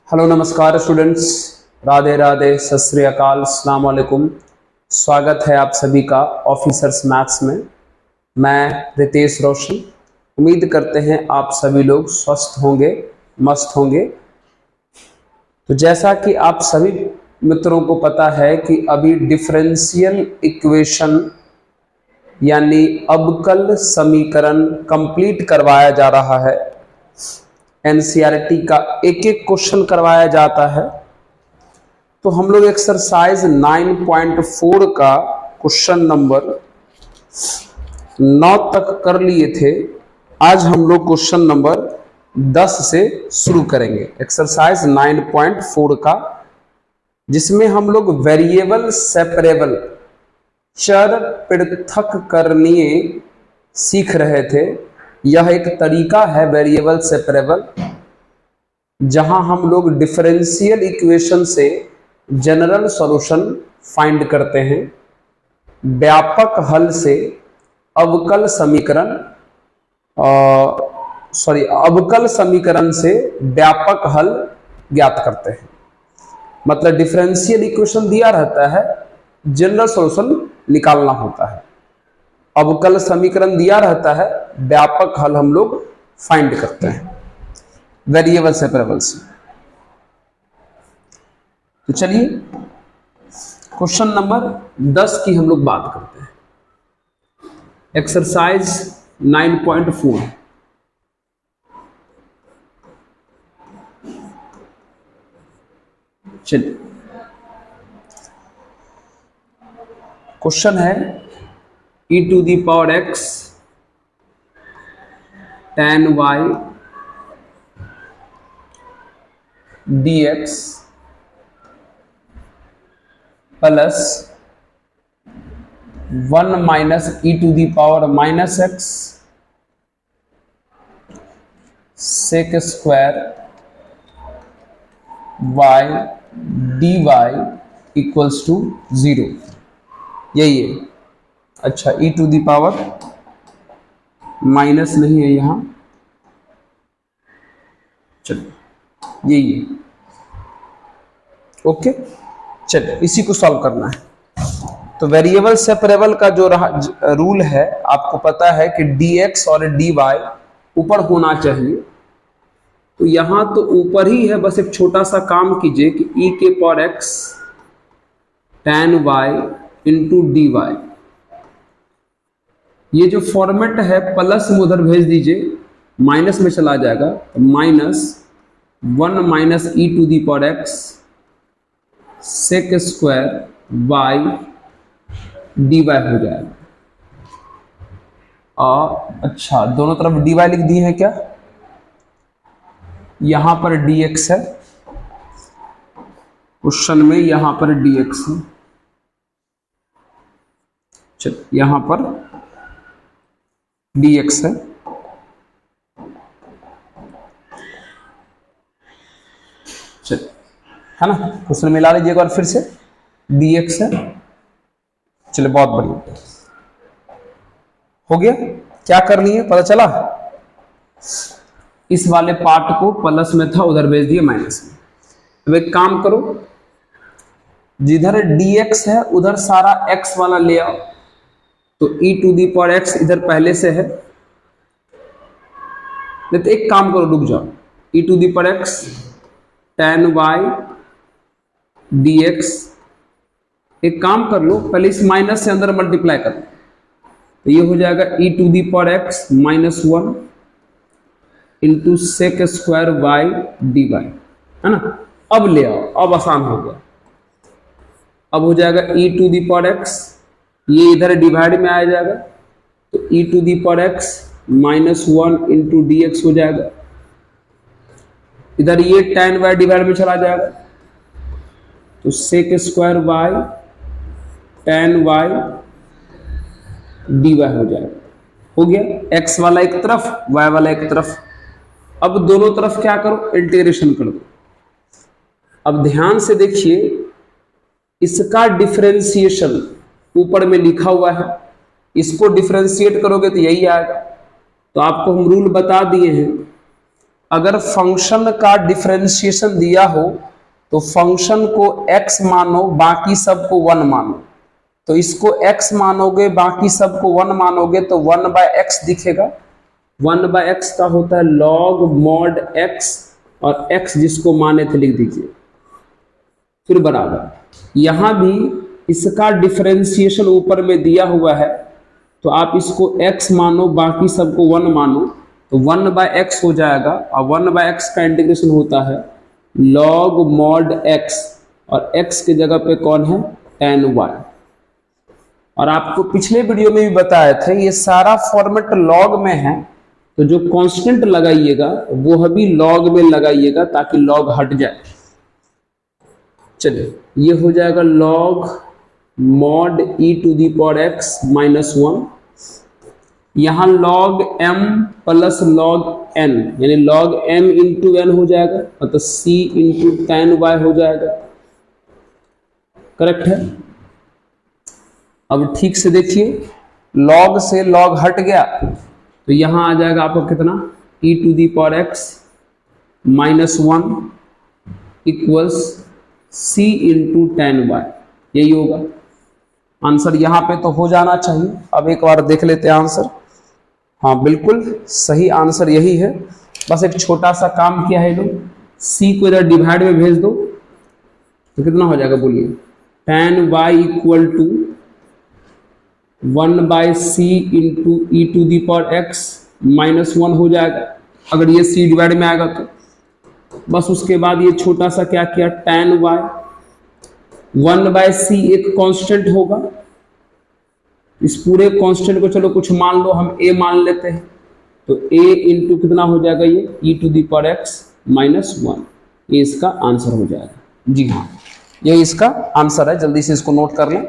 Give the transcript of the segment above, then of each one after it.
Hello नमस्कार students, Radhe Radhe, सत श्री अकाल, अस्सलाम वालेकुम। स्वागत है आप सभी का ऑफिसर्स मैथ्स में। मैं रितेश रोशन। उम्मीद करते हैं आप सभी लोग स्वस्थ होंगे, मस्त होंगे। तो जैसा कि आप सभी मित्रों को पता है कि अभी डिफरेंशियल इक्वेशन यानी अवकल समीकरण कंप्लीट करवाया जा रहा है। एनसीईआरटी का एक एक क्वेश्चन करवाया जाता है। तो हम लोग एक्सरसाइज 9.4 का क्वेश्चन नंबर 9 तक कर लिए थे। आज हम लोग क्वेश्चन नंबर 10 से शुरू करेंगे, एक्सरसाइज 9.4 का, जिसमें हम लोग वेरिएबल सेपरेबल, चर पृथक करणीय सीख रहे थे। यह एक तरीका है वेरिएबल सेपरेबल, जहां हम लोग डिफरेंशियल इक्वेशन से जनरल सॉल्यूशन फाइंड करते हैं, व्यापक हल से अवकल समीकरण अवकल समीकरण से व्यापक हल ज्ञात करते हैं। मतलब डिफरेंशियल इक्वेशन दिया रहता है, जनरल सॉल्यूशन निकालना होता है। अवकल समीकरण दिया रहता है, व्यापक हल हम लोग फाइंड करते हैं वेरिएबल सेपरेबल से। तो चलिए क्वेश्चन नंबर 10 की हम लोग बात करते हैं, एक्सरसाइज 9.4। चलिए क्वेश्चन है e to the power x tan y dx plus 1 minus e to the power minus x sec square y dy equals to 0। यही है। अच्छा, e to the power minus नहीं है यहां, चलिए यही है। ओके, चलिए इसी को सॉल्व करना है। तो वेरिएबल सेपरेबल का जो रूल है, आपको पता है कि dx और dy ऊपर होना चाहिए। तो यहां तो ऊपर ही है, बस एक छोटा सा काम कीजिए कि e के power x tan y into D Y, ये जो फॉर्मेट है प्लस में उधर भेज दीजिए, माइनस में चला जाएगा। तो minus 1 minus E to the power X sec square Y D Y हो जाएगा। अच्छा, दोनों तरफ डी वाई लिख दिए हैं क्या? यहां पर डी एक्स है, क्वेश्चन में यहां पर डी एक्स है। चल, यहां पर dx है। चल, है ना, क्वेश्चन मिला लीजिए एक बार फिर से, dx है। चलिए बहुत बढ़िया, हो गया। क्या करनी है पता चला? इस वाले पार्ट को प्लस में था, उधर भेज दिए माइनस में। अब एक काम करो, जिधर dx है उधर सारा x वाला ले आओ। तो e to the power x इधर पहले से है, नहीं तो एक काम करो, रुक जाओ। e to the power x tan y dx, एक काम कर लो, पहले इस माइनस से अंदर मल्टीप्लाई कर लो। तो ये हो जाएगा e to the power x minus 1 into sec square y dy, है ना। अब ले आओ, अब आसान हो गया। अब हो जाएगा e to the power x, ये इधर डिवाइड में आ जाएगा। तो e to the power x minus 1 into D X हो जाएगा। इधर ये tan y डिवाइड में चला जाएगा। तो sec square y tan y dy हो जाएगा। हो गया, x वाला एक तरफ, y वाला एक तरफ। अब दोनों तरफ क्या करो, इंटीग्रेशन कर दो। अब ध्यान से देखिए, इसका डिफरेंशिएशन ऊपर में लिखा हुआ है, इसको डिफरेंशिएट करोगे तो यही आएगा। तो आपको हम रूल बता दिए हैं अगर फंक्शन का डिफरेंशिएशन दिया हो तो फंक्शन को x मानो, बाकी सबको 1 मानो। तो इसको x मानोगे, बाकी सबको 1 मानोगे तो 1/x दिखेगा। 1/x का होता है log mod x, और x जिसको माने थे लिख दीजिए। फिर बराबर यहां भी इसका डिफरेंशिएशन ऊपर में दिया हुआ है, तो आप इसको x मानो, बाकी सबको 1 मानो, तो 1/x हो जाएगा। और 1/x का इंटीग्रेशन होता है log mod x, और x की जगह पे कौन है, tan y। और आपको पिछले वीडियो में भी बताया था ये सारा फॉर्मेट log में है, तो जो कांस्टेंट लगाइएगा वो भी log में लगाइएगा ताकि log हट जाए। चलिए ये हो जाएगा log mod e⁻x -1, यहां log m plus log n, यानी log m इंटू n हो जाएगा, मतलब c इंटू tan y हो जाएगा। करेक्ट है। अब ठीक से देखिए, log से log हट गया तो यहां आ जाएगा आपको कितना, e⁻x -1 equals c into tan y, यही होगा आंसर। यहां पे तो हो जाना चाहिए। अब एक बार देख लेते हैं आंसर। हाँ बिल्कुल सही आंसर यही है। बस एक छोटा सा काम किया है लोग, c को इधर डिवाइड में भेज दो तो कितना हो जाएगा बोलिए, tan y equal to 1/c into e⁻x -1 हो जाएगा, अगर ये c डिवाइड में आएगा तो। बस उसके बाद ये छोटा सा क्या किया, tan y 1/c एक कांस्टेंट होगा, इस पूरे कांस्टेंट को चलो कुछ मान लो, हम a मान लेते हैं, तो a इंटू कितना हो जाएगा ये e⁻x -1, ये इसका आंसर हो जाएगा। जी हाँ, ये इसका आंसर है। जल्दी से इसको नोट कर लें,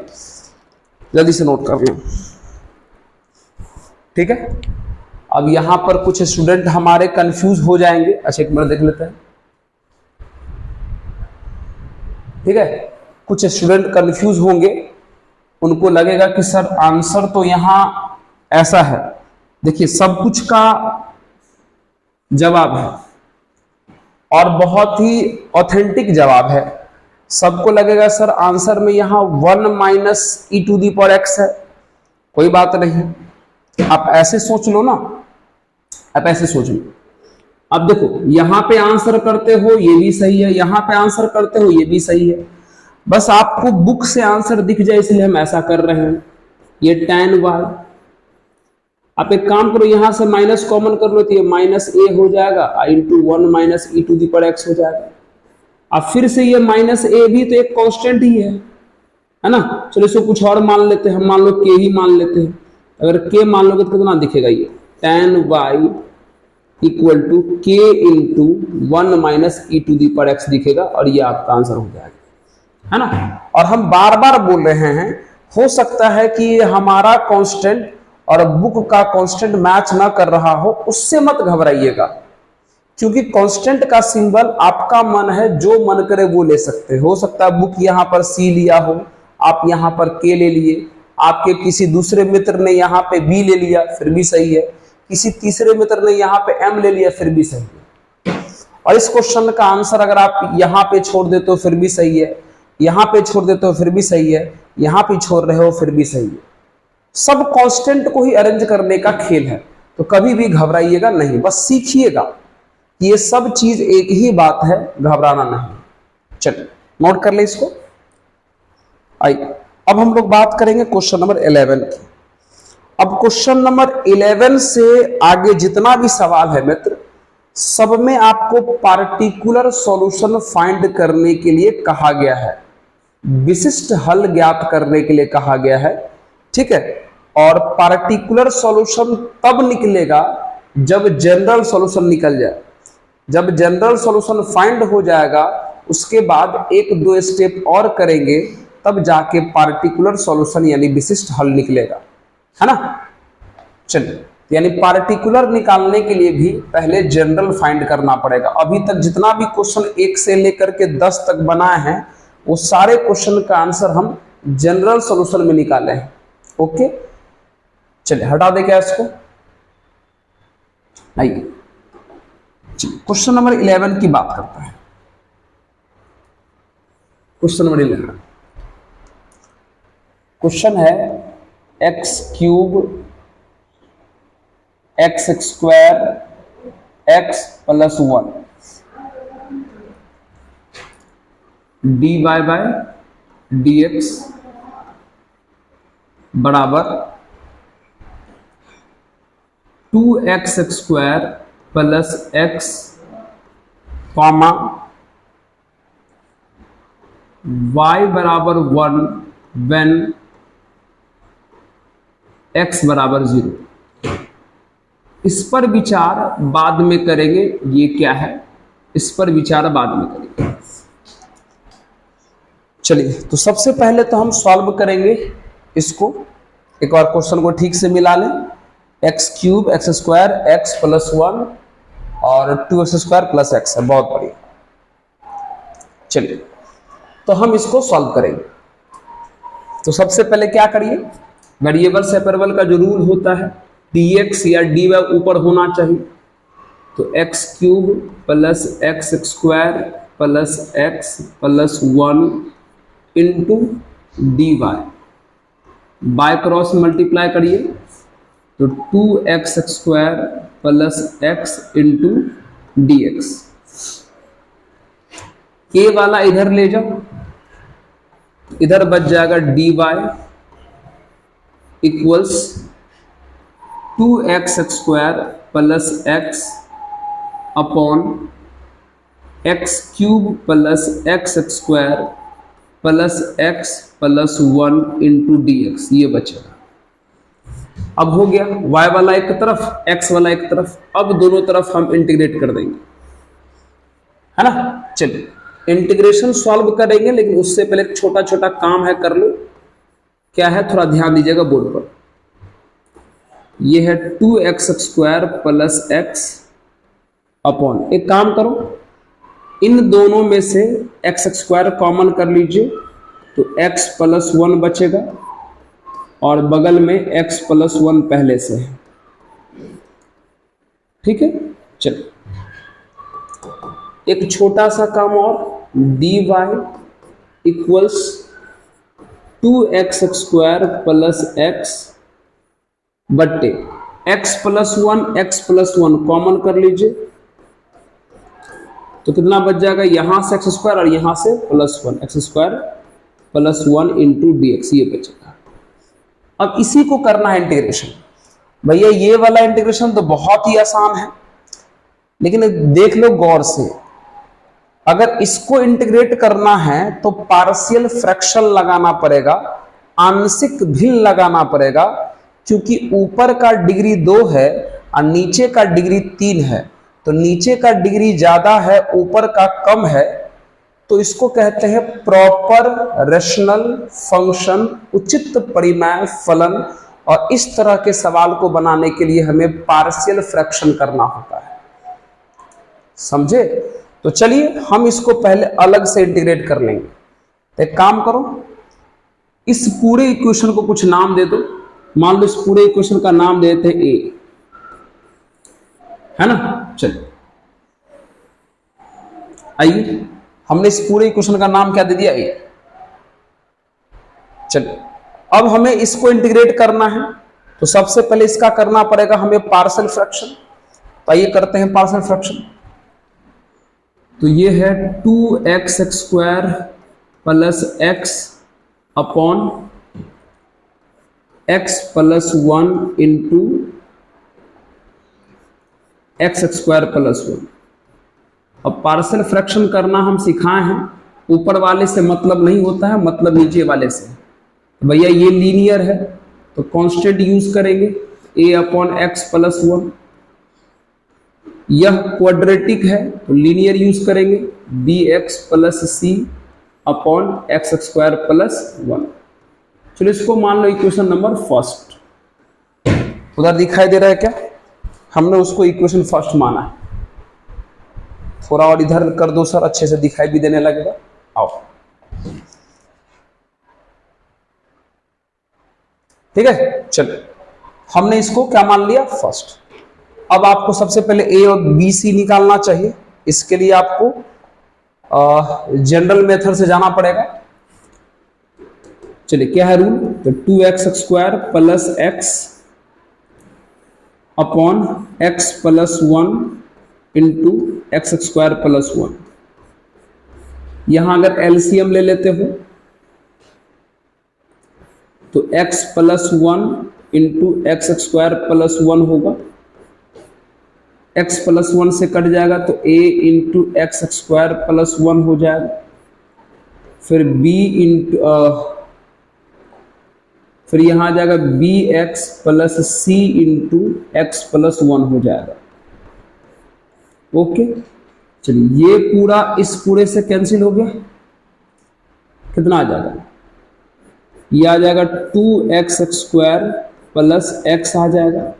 जल्दी से नोट कर लें, ठीक है। अब यहां पर कुछ स्टूडेंट हमारे कंफ्यूज हो जाएंगे। अच्छा एक मिनट देख लेते हैं, ठीक है। कुछ स्टूडेंट कंफ्यूज होंगे, उनको लगेगा कि सर आंसर तो यहां ऐसा है। देखिए सब कुछ का जवाब है और बहुत ही ऑथेंटिक जवाब है। सबको लगेगा सर आंसर में यहां 1 - e⁻x है, कोई बात नहीं। आप ऐसे सोच लो ना, आप ऐसे सोच लो। अब देखो यहां पे आंसर करते हो ये भी सही है, यहां पे आंसर करते हो ये भी सही है, बस आपको बुक से आंसर दिख जाए इसलिए हम ऐसा कर रहे हैं। ये tan y, आप एक काम करो यहां से माइनस कॉमन कर लो तो ये -a हो जाएगा इंटू 1 - e⁻x हो जाएगा। अब फिर से ये -a भी तो एक कांस्टेंट ही है ना। चलो इसको कुछ और मान लेते हैं, हम मान लो k ही मान लेते हैं। अगर k मान लोगे तो कितना दिखेगा, ये tan y equal to k into 1 - e⁻x दिखेगा, और ये आपका आंसर हो जाएगा, है ना। और हम बार बार बोल रहे हैं, हो सकता है कि हमारा कांस्टेंट और बुक का कांस्टेंट मैच ना कर रहा हो, उससे मत घबराइएगा, क्योंकि कांस्टेंट का सिंबल आपका मन है, जो मन करे वो ले सकते हो सकता है बुक यहां पर c लिया हो, आप यहां पर k ले लिए, आपके किसी दूसरे मित्र ने यहां पे b ले लिया फिर भी सही है, किसी तीसरे मित्र ने यहां पे m ले लिया फिर भी सही है। और इस क्वेश्चन का आंसर अगर आप यहां पे छोड़ देते हो फिर भी सही है, यहां पे छोड़ देते हो फिर भी सही है, यहां पे छोड़ रहे हो फिर भी सही है। सब कांस्टेंट को ही अरेंज करने का खेल है, तो कभी भी घबराइएगा नहीं, बस सीखिएगा। ये सब चीज एक ही बात है, घबराना नहीं। चलिए नोट कर ले इसको। आइए अब हम लोग बात करेंगे क्वेश्चन नंबर 11 की। अब क्वेश्चन नंबर 11 से आगे जितना भी सवाल है मित्र, सब में आपको पार्टिकुलर सॉल्यूशन फाइंड करने के लिए कहा गया है, विशिष्ट हल ज्ञात करने के लिए कहा गया है, ठीक है। और पार्टिकुलर सॉल्यूशन तब निकलेगा जब जनरल सॉल्यूशन निकल जाए। जब जनरल सॉल्यूशन फाइंड हो जाएगा उसके बाद 1-2 स्टेप और करेंगे, तब जाके पार्टिकुलर सॉल्यूशन यानी विशिष्ट हल निकलेगा, है ना। चलिए, यानी पार्टिकुलर निकालने के लिए भी पहले जनरल फाइंड करना पड़ेगा। अभी तक जितना भी क्वेश्चन 1 से लेकर के 10 तक बनाए हैं, वो सारे क्वेश्चन का आंसर हम जनरल सॉल्यूशन में निकाले हैं। ओके, चलिए हटा दे क्या इसको, आइए। क्वेश्चन नंबर 11 की बात करते हैं। क्वेश्चन नंबर 11 क्वेश्चन है X cube X square X plus 1 dy by dx बराबर 2x square plus x comma y बराबर 1 व्हेन x बराबर 0। इस पर विचार बाद में करेंगे। ये क्या है, इस पर विचार बाद में करेंगे। चलिए, तो सबसे पहले तो हम सॉल्व करेंगे इसको। एक बार क्वेश्चन को ठीक से मिला लें। X cube X square X plus 1 और 2x स्क्वायर प्लस x है। बहुत बढ़िया। चलिए, तो हम इसको सॉल्व करेंगे। तो सबसे पहले क्या करिए, वेरिएबल सेपरेबल का जो रूल होता है dx या dy ऊपर होना चाहिए। तो x cube plus x square plus x plus 1 into D by cross multiply करिए तो 2x square plus x into D x. के वाला इधर ले जाओ, इधर बच जाएगा dy equals 2x square plus x upon x cube plus x square plus x plus 1 into D x. ये बचेगा। अब हो गया, y वाला एक तरफ x वाला एक तरफ। अब दोनों तरफ हम इंटीग्रेट कर देंगे, है ना। चलिए, इंटीग्रेशन सॉल्व करेंगे, लेकिन उससे पहले एक छोटा छोटा काम है, कर लो। क्या है, थोड़ा ध्यान दीजिएगा बोर्ड पर। ये है 2x square plus x upon, एक काम करो, इन दोनों में से x स्क्वायर कॉमन कर लीजिए तो x प्लस 1 बचेगा और बगल में x प्लस 1 पहले से है। ठीक है। चलिए, एक छोटा सा काम और, dy equals 2x square plus x बट्टे x प्लस 1 कॉमन कर लीजिए तो कितना बच जाएगा, यहां से x स्क्वायर और यहां से plus 1, x square plus 1 into D x. ये बचेगा। अब इसी को करना है इंटीग्रेशन। भैया ये वाला इंटीग्रेशन तो बहुत ही आसान है, लेकिन देख लो गौर से, अगर इसको इंटीग्रेट करना है तो पार्शियल फ्रैक्शन लगाना पड़ेगा, आंशिक भिन्न लगाना पड़ेगा, क्योंकि ऊपर का डिग्री 2 है और नीचे का डिग्री 3 है। तो नीचे का डिग्री ज्यादा है, ऊपर का कम है, तो इसको कहते हैं प्रॉपर रेशनल फंक्शन, उचित परिमेय फलन। और इस तरह के सवाल को बनाने के लिए हमें पार्शियल फ्रैक्शन करना होता है, समझे। तो चलिए, हम इसको पहले अलग से इंटीग्रेट कर लेंगे। तो एक काम करो, इस पूरे इक्वेशन को कुछ नाम दे दो। मान लो इस पूरे इक्वेशन का नाम देते हैं a, है ना। चलिए, आइए, हमने इस पूरे इक्वेशन का नाम क्या दे दिया, a। चलिए, अब हमें इसको इंटीग्रेट करना है, तो सबसे पहले इसका करना पड़ेगा हमें पार्शियल फ्रैक्शन। तो आइए करते हैं पार्शियल फ्रैक्शन। तो ये है 2x square plus x upon x plus 1 into X square plus 1। अब पार्शियल फ्रैक्शन करना हम सिखाए हैं, ऊपर वाले से मतलब नहीं होता है, मतलब नीचे वाले से। भैया ये लीनियर है तो कांस्टेंट यूज करेंगे a अपॉन एक्स प्लस 1। यह क्वाड्रेटिक है तो लीनियर यूज करेंगे bx प्लस सी अपॉन एक्स स्क्वायर प्लस 1। चलो इसको मान लो इक्वेशन नंबर फर्स्ट। उधर दिखाई दे रहा है क्या, हमने उसको इक्वेशन फर्स्ट माना है। थोड़ा और इधर कर दो सर, अच्छे से दिखाई भी देने लगेगा। आओ, ठीक है। चलो, हमने इसको क्या मान लिया, फर्स्ट। अब आपको सबसे पहले ए और बी सी निकालना चाहिए। इसके लिए आपको जनरल मेथड से जाना पड़ेगा। चलिए क्या है रूल, तो 2x² plus x upon x plus 1 into x² plus 1। यहां अगर एलसीएम ले लेते हो तो x plus 1 into x² plus 1 होगा। x प्लस 1 से कट जाएगा तो a इंटू x² प्लस 1 हो जाएगा। फिर b इंटू फिर यहां आ जाएगा bx plus c into x plus 1 हो जाएगा। ओके, चलिए ये पूरा इस पूरे से कैंसिल हो गया। कितना आ जाएगा, ये आ जाएगा 2x² प्लस x आ जाएगा।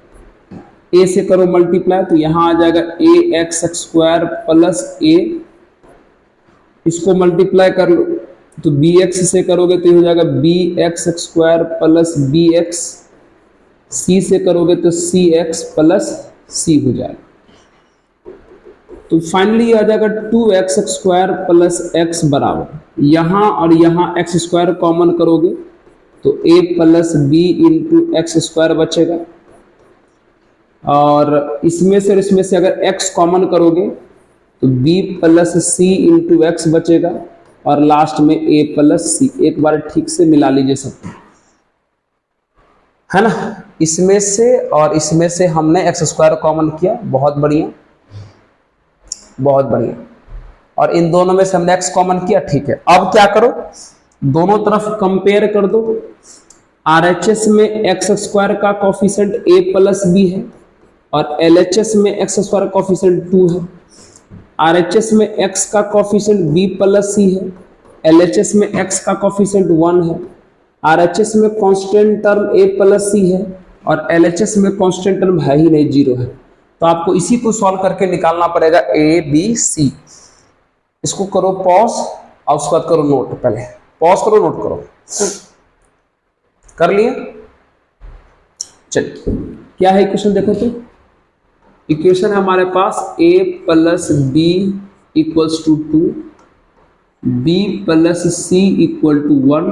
a से करो मल्टीप्लाई तो यहां आ जाएगा ax² प्लस a। इसको मल्टीप्लाई कर लो तो bx से करोगे तो ये हो जाएगा bx² प्लस bx। c से करोगे तो cx प्लस c हो जाएगा। तो फाइनली आ जाएगा 2x² प्लस x बराबर, यहां और यहां x² कॉमन करोगे तो a plus b into x² बचेगा। और इसमें से और इसमें से अगर x कॉमन करोगे तो b plus c into x बचेगा और लास्ट में a प्लस c। एक बार ठीक से मिला लीजिए सबको, है ना। इसमें से और इसमें से हमने x² कॉमन किया, बहुत बढ़िया बहुत बढ़िया। और इन दोनों में से हमने x कॉमन किया, ठीक है। अब क्या करो, दोनों तरफ कंपेयर कर दो। RHS में x² का कोफिशिएंट a प्लस b है और LHS में x² कोफिशिएंट 2 है। RHS में x का कोफिशिएंट b प्लस c है, LHS में x का कोफिशिएंट 1 है। RHS में constant term a plus c है और LHS में कांस्टेंट टर्म है ही नहीं, 0 है। तो आपको इसी को सॉल्व करके निकालना पड़ेगा a b c। इसको करो पॉज और उसके बाद करो नोट। पहले पॉज करो, नोट करो। कर लिए? चलिए क्या है इक्वेशन देखो तो। इक्वेशन है हमारे पास a plus b equals to 2, b plus c equal to 1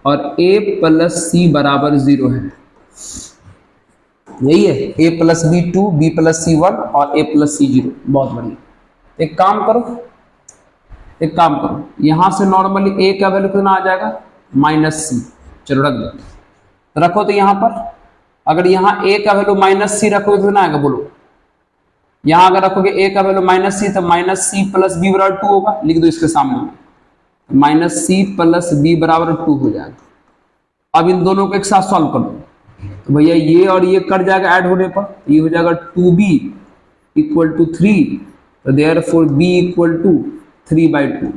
और a प्लस c बराबर 0 है। यही है, a plus b 2, b plus c 1 और a प्लस c 0। बहुत बढ़िया। एक काम करो, यहां से नॉर्मली a का वैल्यू कितना आ जाएगा, -c। चलो रख दो, रखो तो यहां पर अगर यहां a का वैल्यू -c रखोगे तो कितना आएगा बोलो। यहां अगर रखोगे a का वैल्यू -c तो -c प्लस b बराबर 2 होगा। लिख दो इसके सामने, -c प्लस b बराबर 2 हो जाएगा। अब इन दोनों को एक साथ सॉल्व कर दो तो भैया ये और ये कट जाएगा ऐड होने पर, ये हो जाएगा 2b इक्वल टू 3, तो देयरफॉर b इक्वल टू 3/2।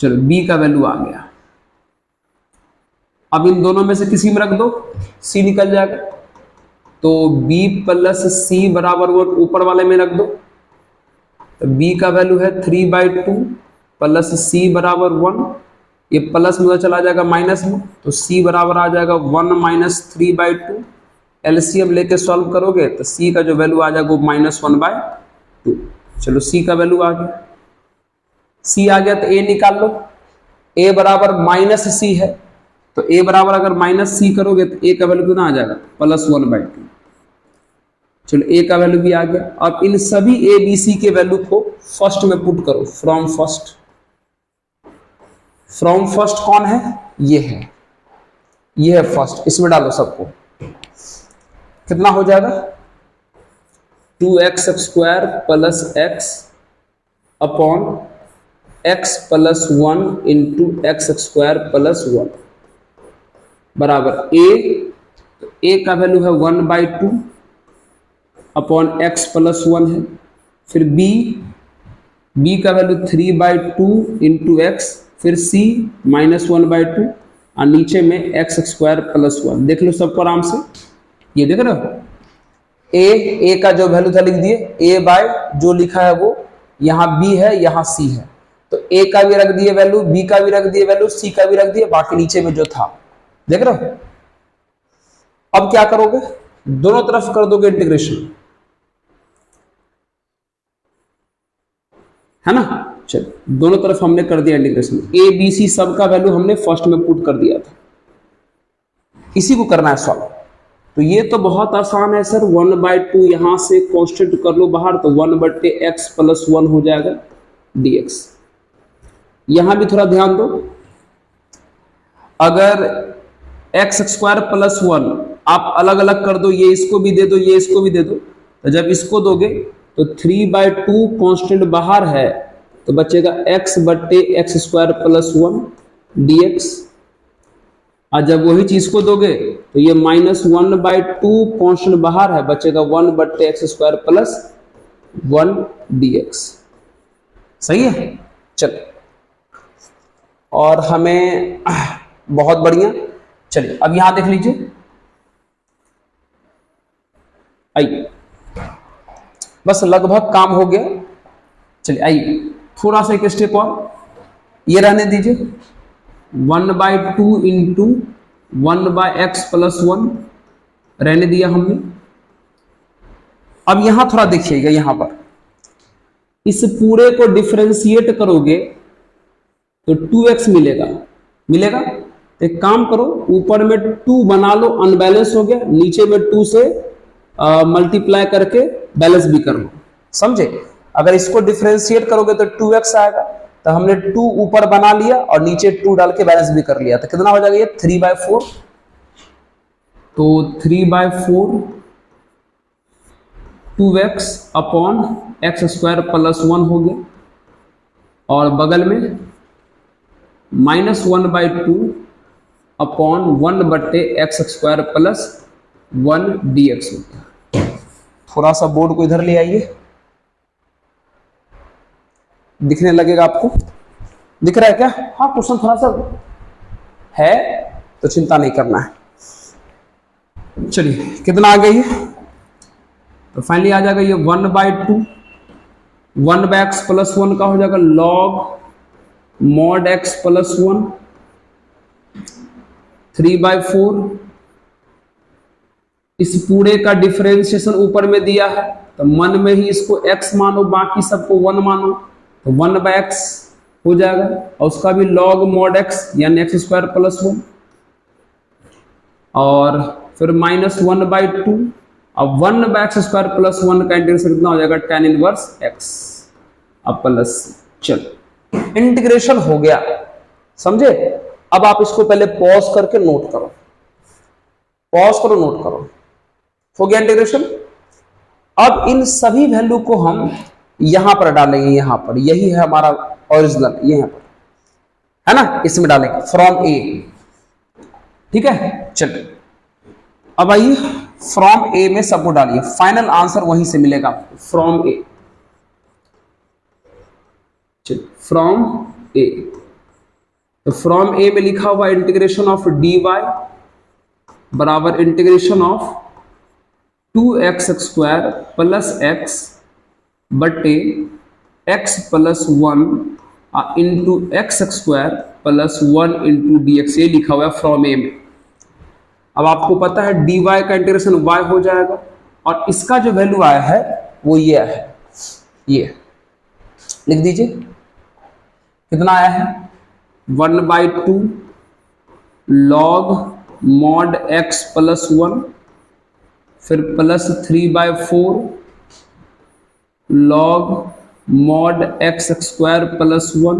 चलो b का वैल्यू आ गया। अब इन दोनों में से किसी में रख दो, c निकल जाएगा। तो b प्लस c बराबर 1 ऊपर वाले में रख दो, तो b का वैल्यू है 3/2 प्लस c बराबर 1। ये प्लस में चला जाएगा माइनस में, तो c बराबर आ जाएगा 1 माइनस 3/2। एलसीएम लेके सॉल्व करोगे तो c का जो वैल्यू आ जाएगा वो -1/2। चलो c का वैल्यू आ गया, c आ गया तो a निकाल लो। a बराबर -c है तो a बराबर अगर -c करोगे तो a का वैल्यू कितना आ जाएगा, +1/2। चलो a का वैल्यू भी आ गया। अब इन सभी a b c के वैल्यू को फर्स्ट में पुट करो, फ्रॉम फर्स्ट। फ्रॉम फर्स्ट कौन है, ये है फर्स्ट, इसमें डालो सबको। कितना हो जाएगा, 2x² plus x upon x plus 1 into x² plus 1 बराबर a का वैल्यू है 1/2 अपॉन x प्लस 1 है। फिर b का वैल्यू 3/2 इंटू x, फिर c -1/2 और नीचे में x² प्लस 1। देख लो सबको आराम से, ये देख रहे हो। a का जो वैल्यू था लिख दिए, a बाय जो लिखा है वो, यहाँ b है यहाँ c है, तो a का भी रख दिए वैल्यू, b का भी रख दिए वैल्यू, c का भी रख दिए, बाकी नीचे में जो था देख रहे हो। अब क्या करोगे, दोनों तरफ कर दोगे इंटीग्रेशन, है ना। चलिए दोनों तरफ हमने कर दिया इंटीग्रेशन, ए बी सी सब का वैल्यू हमने फर्स्ट में पुट कर दिया था, इसी को करना है सॉल्व। तो ये तो बहुत आसान है सर, 1/2 यहां से कांस्टेंट कर लो बाहर, तो 1/x + 1 हो जाएगा dx। यहां भी थोड़ा ध्यान दो, अगर x² + 1 आप अलग अलग कर दो, ये इसको भी दे दो, ये इसको भी दे दो, तो जब इसको दोगे तो 3/2 कांस्टेंट बाहर है, तो बचेगा x/x² + 1 dx। और जब वही चीज को दोगे तो ये -1/2 कांस्टेंट बाहर है, बचेगा 1/x² + 1 dx। सही है। चलिए, और हमें बहुत बढ़िया। चलिए अब यहां देख लीजिए, आइए बस लगभग काम हो गया। चलिए आइए थोड़ा सा एक स्टेप और, ये रहने दीजिए, 1/2 इंटू 1/x + 1 रहने दिया हमने। अब यहां थोड़ा देखिएगा, यहां पर इस पूरे को डिफरेंशिएट करोगे तो 2x मिलेगा, मिलेगा। तो एक काम करो, ऊपर में 2 बना लो, अनबैलेंस हो गया, नीचे में 2 से मल्टीप्लाई करके बैलेंस भी कर लो, समझे। अगर इसको डिफरेंशिएट करोगे तो 2x आएगा, तो हमने 2 ऊपर बना लिया और नीचे 2 डाल के बैलेंस भी कर लिया, तो कितना हो जाएगा ये 3/4। तो 3/4 2x अपॉन x² + 1 हो गया, और बगल में -1/2 अपॉन 1/x² + 1 dx हो गया। थोड़ा सा बोर्ड को इधर ले आइए, दिखने लगेगा आपको, दिख रहा है क्या? हाँ, क्वेश्चन थोड़ा सा है तो चिंता नहीं करना है। चलिए कितना आ गया ये, तो फाइनली आ जाएगा ये 1/2 1/x + 1 का हो जाएगा log mod x + 1 3/4। इस पूरे का डिफरेंशिएशन ऊपर में दिया है, तो मन में ही इसको x मानो, बाकी सबको 1 मानो, तो 1/x हो जाएगा, और उसका भी log mod x यानी x² + 1, और फिर -1/2, अब 1/x² + 1 का इंटीग्रेशन कितना हो जाएगा tan इनवर्स x अब प्लस। चलो इंटीग्रेशन हो गया, समझे। अब आप इसको पहले पॉज करके नोट करो, पॉज करो, नोट करो, हो गया इंटीग्रेशन। अब इन सभी वैल्यू को हम यहां पर डालेंगे, यहां पर, यही है हमारा ओरिजिनल, यहां पर है ना, इसमें डालेंगे फ्रॉम ए, ठीक है। चलिए अब आइए फ्रॉम ए में सबको डालिए, फाइनल आंसर वहीं से मिलेगा आपको, फ्रॉम ए। चलिए फ्रॉम ए, तो फ्रॉम ए में लिखा हुआ इंटीग्रेशन ऑफ dy बराबर इंटीग्रेशन ऑफ 2x² + x बटे x + 1 into x² + 1 into dx, ये लिखा हुआ है फ्रॉम ए में। अब आपको पता है dy का इंटीग्रेशन y हो जाएगा, और इसका जो वैल्यू आया है वो ये है, ये लिख दीजिए, कितना आया है 1/2 log mod x + 1, फिर प्लस 3/4 log mod x² + 1,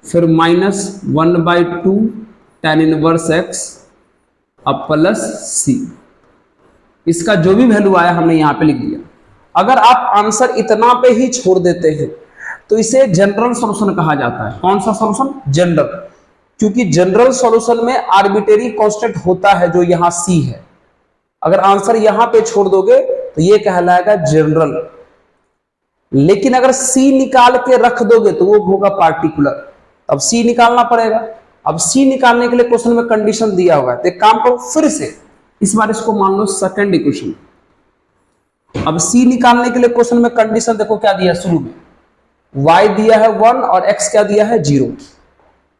फिर -1/2 tan इनवर्स x अब प्लस c। इसका जो भी वैल्यू आया हमने यहां पे लिख दिया। अगर आप आंसर इतना पे ही छोड़ देते हैं तो इसे जनरल सॉल्यूशन कहा जाता है। कौन सा सॉल्यूशन? जनरल, क्योंकि जनरल सॉल्यूशन में आर्बिट्रेरी कांस्टेंट होता है जो यहां c है। अगर आंसर यहां पे छोड़ दोगे तो ये कहलाएगा जनरल, लेकिन अगर c निकाल के रख दोगे तो वो होगा पार्टिकुलर, अब c निकालना पड़ेगा। अब c निकालने के लिए क्वेश्चन में कंडीशन दिया हुआ है, तो एक काम करो फिर से, इस बार इसको मान लो सेकंड इक्वेशन। अब c निकालने के लिए क्वेश्चन में कंडीशन देखो क्या दिया, शुरू में y दिया है 1 और x क्या दिया है 0।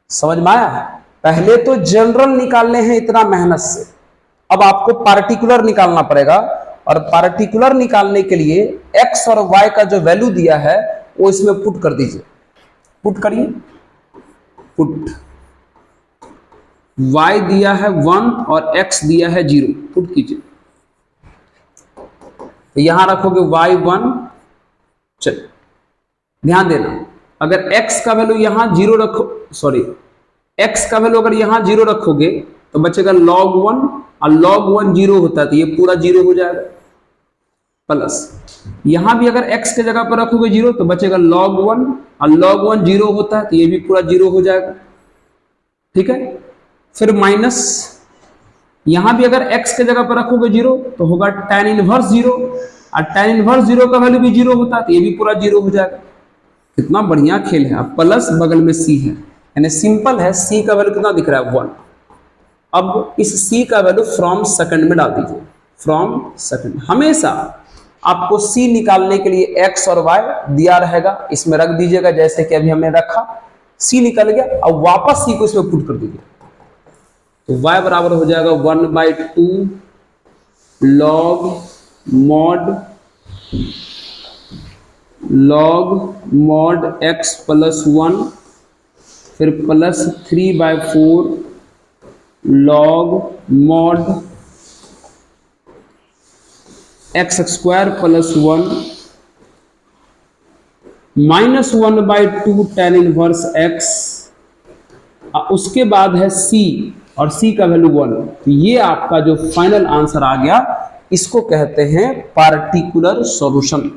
समझ में आया? पहले तो जनरल निकालने हैं इतना मेहनत से, अब आपको पार्टिकुलर निकालना पड़ेगा, और पार्टिकुलर निकालने के लिए x और y का जो वैल्यू दिया है वो इसमें पुट कर दीजिए। पुट करिए, पुट y दिया है 1 और x दिया है 0, पुट कीजिए। तो यहां रखोगे y1, चल ध्यान देना, अगर x का वैल्यू यहां 0 रखो, सॉरी x का वैल्यू अगर यहां 0 रखोगे तो बचेगा log 1, और log 1 0 होता है तो ये पूरा 0 हो जाएगा, प्लस यहां भी अगर x के जगह पर रखोगे 0 तो बचेगा log 1, और log 1 0 होता है तो ये भी पूरा 0 हो जाएगा। ठीक है, फिर माइनस यहां भी अगर x के जगह पर रखोगे 0 तो होगा tan इनवर्स 0, और tan इनवर्स 0 का वैल्यू भी 0 होता है तो ये भी पूरा 0 हो जाएगा। कितना बढ़िया खेल है। अब प्लस बगल में c है, यानी सिंपल है, c का वैल्यू कितना दिख रहा है 1। अब इस c का वैल्यू फ्रॉम सेकंड में डाल दीजिए, फ्रॉम सेकंड। हमेशा आपको c निकालने के लिए x और y दिया रहेगा, इसमें रख दीजिएगा जैसे कि अभी हमने रखा, c निकल गया, अब वापस c को इसमें पुट कर दीजिए। तो y बराबर हो जाएगा 1/2 log x प्लस 1, फिर plus 3/4 log x square plus 1 minus 1/2 tan inverse x। उसके बाद है c, और c का वैल्यू 1। तो ये आपका जो फाइनल आंसर आ गया, इसको कहते हैं पार्टिकुलर सॉल्यूशन।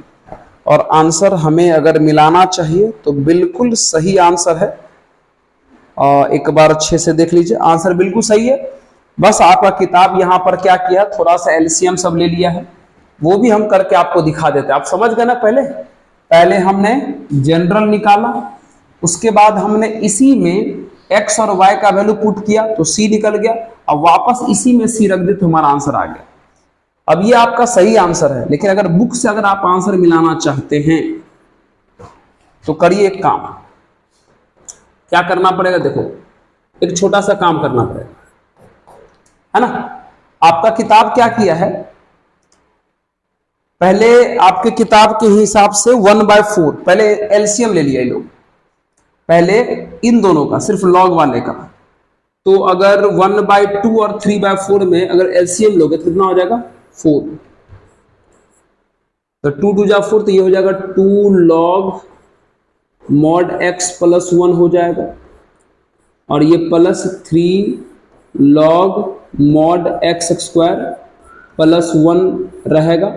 और आंसर हमें अगर मिलाना चाहिए तो बिल्कुल सही आंसर है। एक बार अच्छे से देख लीजिए, आंसर बिल्कुल सही है। बस आपका किताब यहाँ पर क्या किया, थोड़ा सा एलसीएम सब ले लिया है, वो भी हम करके आपको दिखा देते हैं। आप समझ गए ना, पहले हमने जनरल निकाला, उसके बाद हमने इसी में x और y का वैल्यू पुट किया तो c निकल गया, अब वापस इसी में c रख दे तो हमारा आंसर आ गया। अब ये आपका सही आंसर है, लेकिन अगर बुक से अगर आप आंसर मिलाना चाहते हैं तो करिए एक काम। क्या करना पड़ेगा, देखो एक छोटा सा काम करना पड़ेगा, है ना। आपका किताब क्या किया है, पहले आपके किताब के हिसाब से 1/4 पहले एलसीएम ले लिया ये लोग, पहले इन दोनों का, सिर्फ लॉग वाले का। तो अगर 1/2 और 3/4 में अगर एलसीएम लोगे तो कितना हो जाएगा 4, तो 2 2 जा 4, तो ये हो जाएगा 2 log x प्लस 1 हो जाएगा, और ये plus 3 log x square plus 1 रहेगा।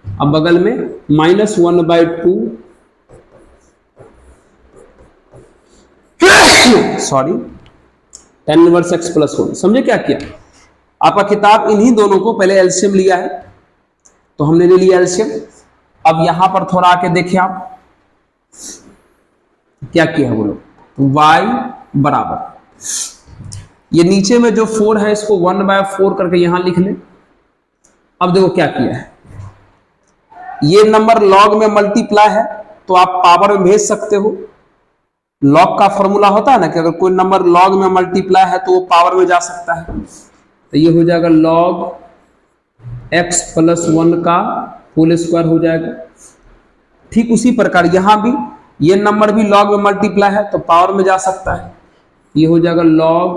अब बगल में minus 1/2 sorry tan inverse x plus 1। समझे क्या किया, आपका किताब इन्हीं दोनों को पहले एलसीएम लिया है, तो हमने ले लिया एलसीएम। अब यहां पर थोड़ा आके देखिए आप क्या किया है, बोलो y बराबर, ये नीचे में जो 4 है इसको 1/4 करके यहां लिख ले। अब देखो क्या किया है, ये नंबर लॉग में मल्टीप्लाई है तो आप पावर में भेज सकते हो। लॉग का फॉर्मूला होता है ना कि अगर कोई नंबर लॉग में मल्टीप्लाई है तो वो पावर में जा सकता है। तो ये हो जाएगा log x प्लस 1 का होल स्क्वायर हो जाएगा। ठीक उसी प्रकार यहां भी ये नंबर भी लॉग में मल्टीप्लाई है तो पावर में जा सकता है। ये हो जाएगा log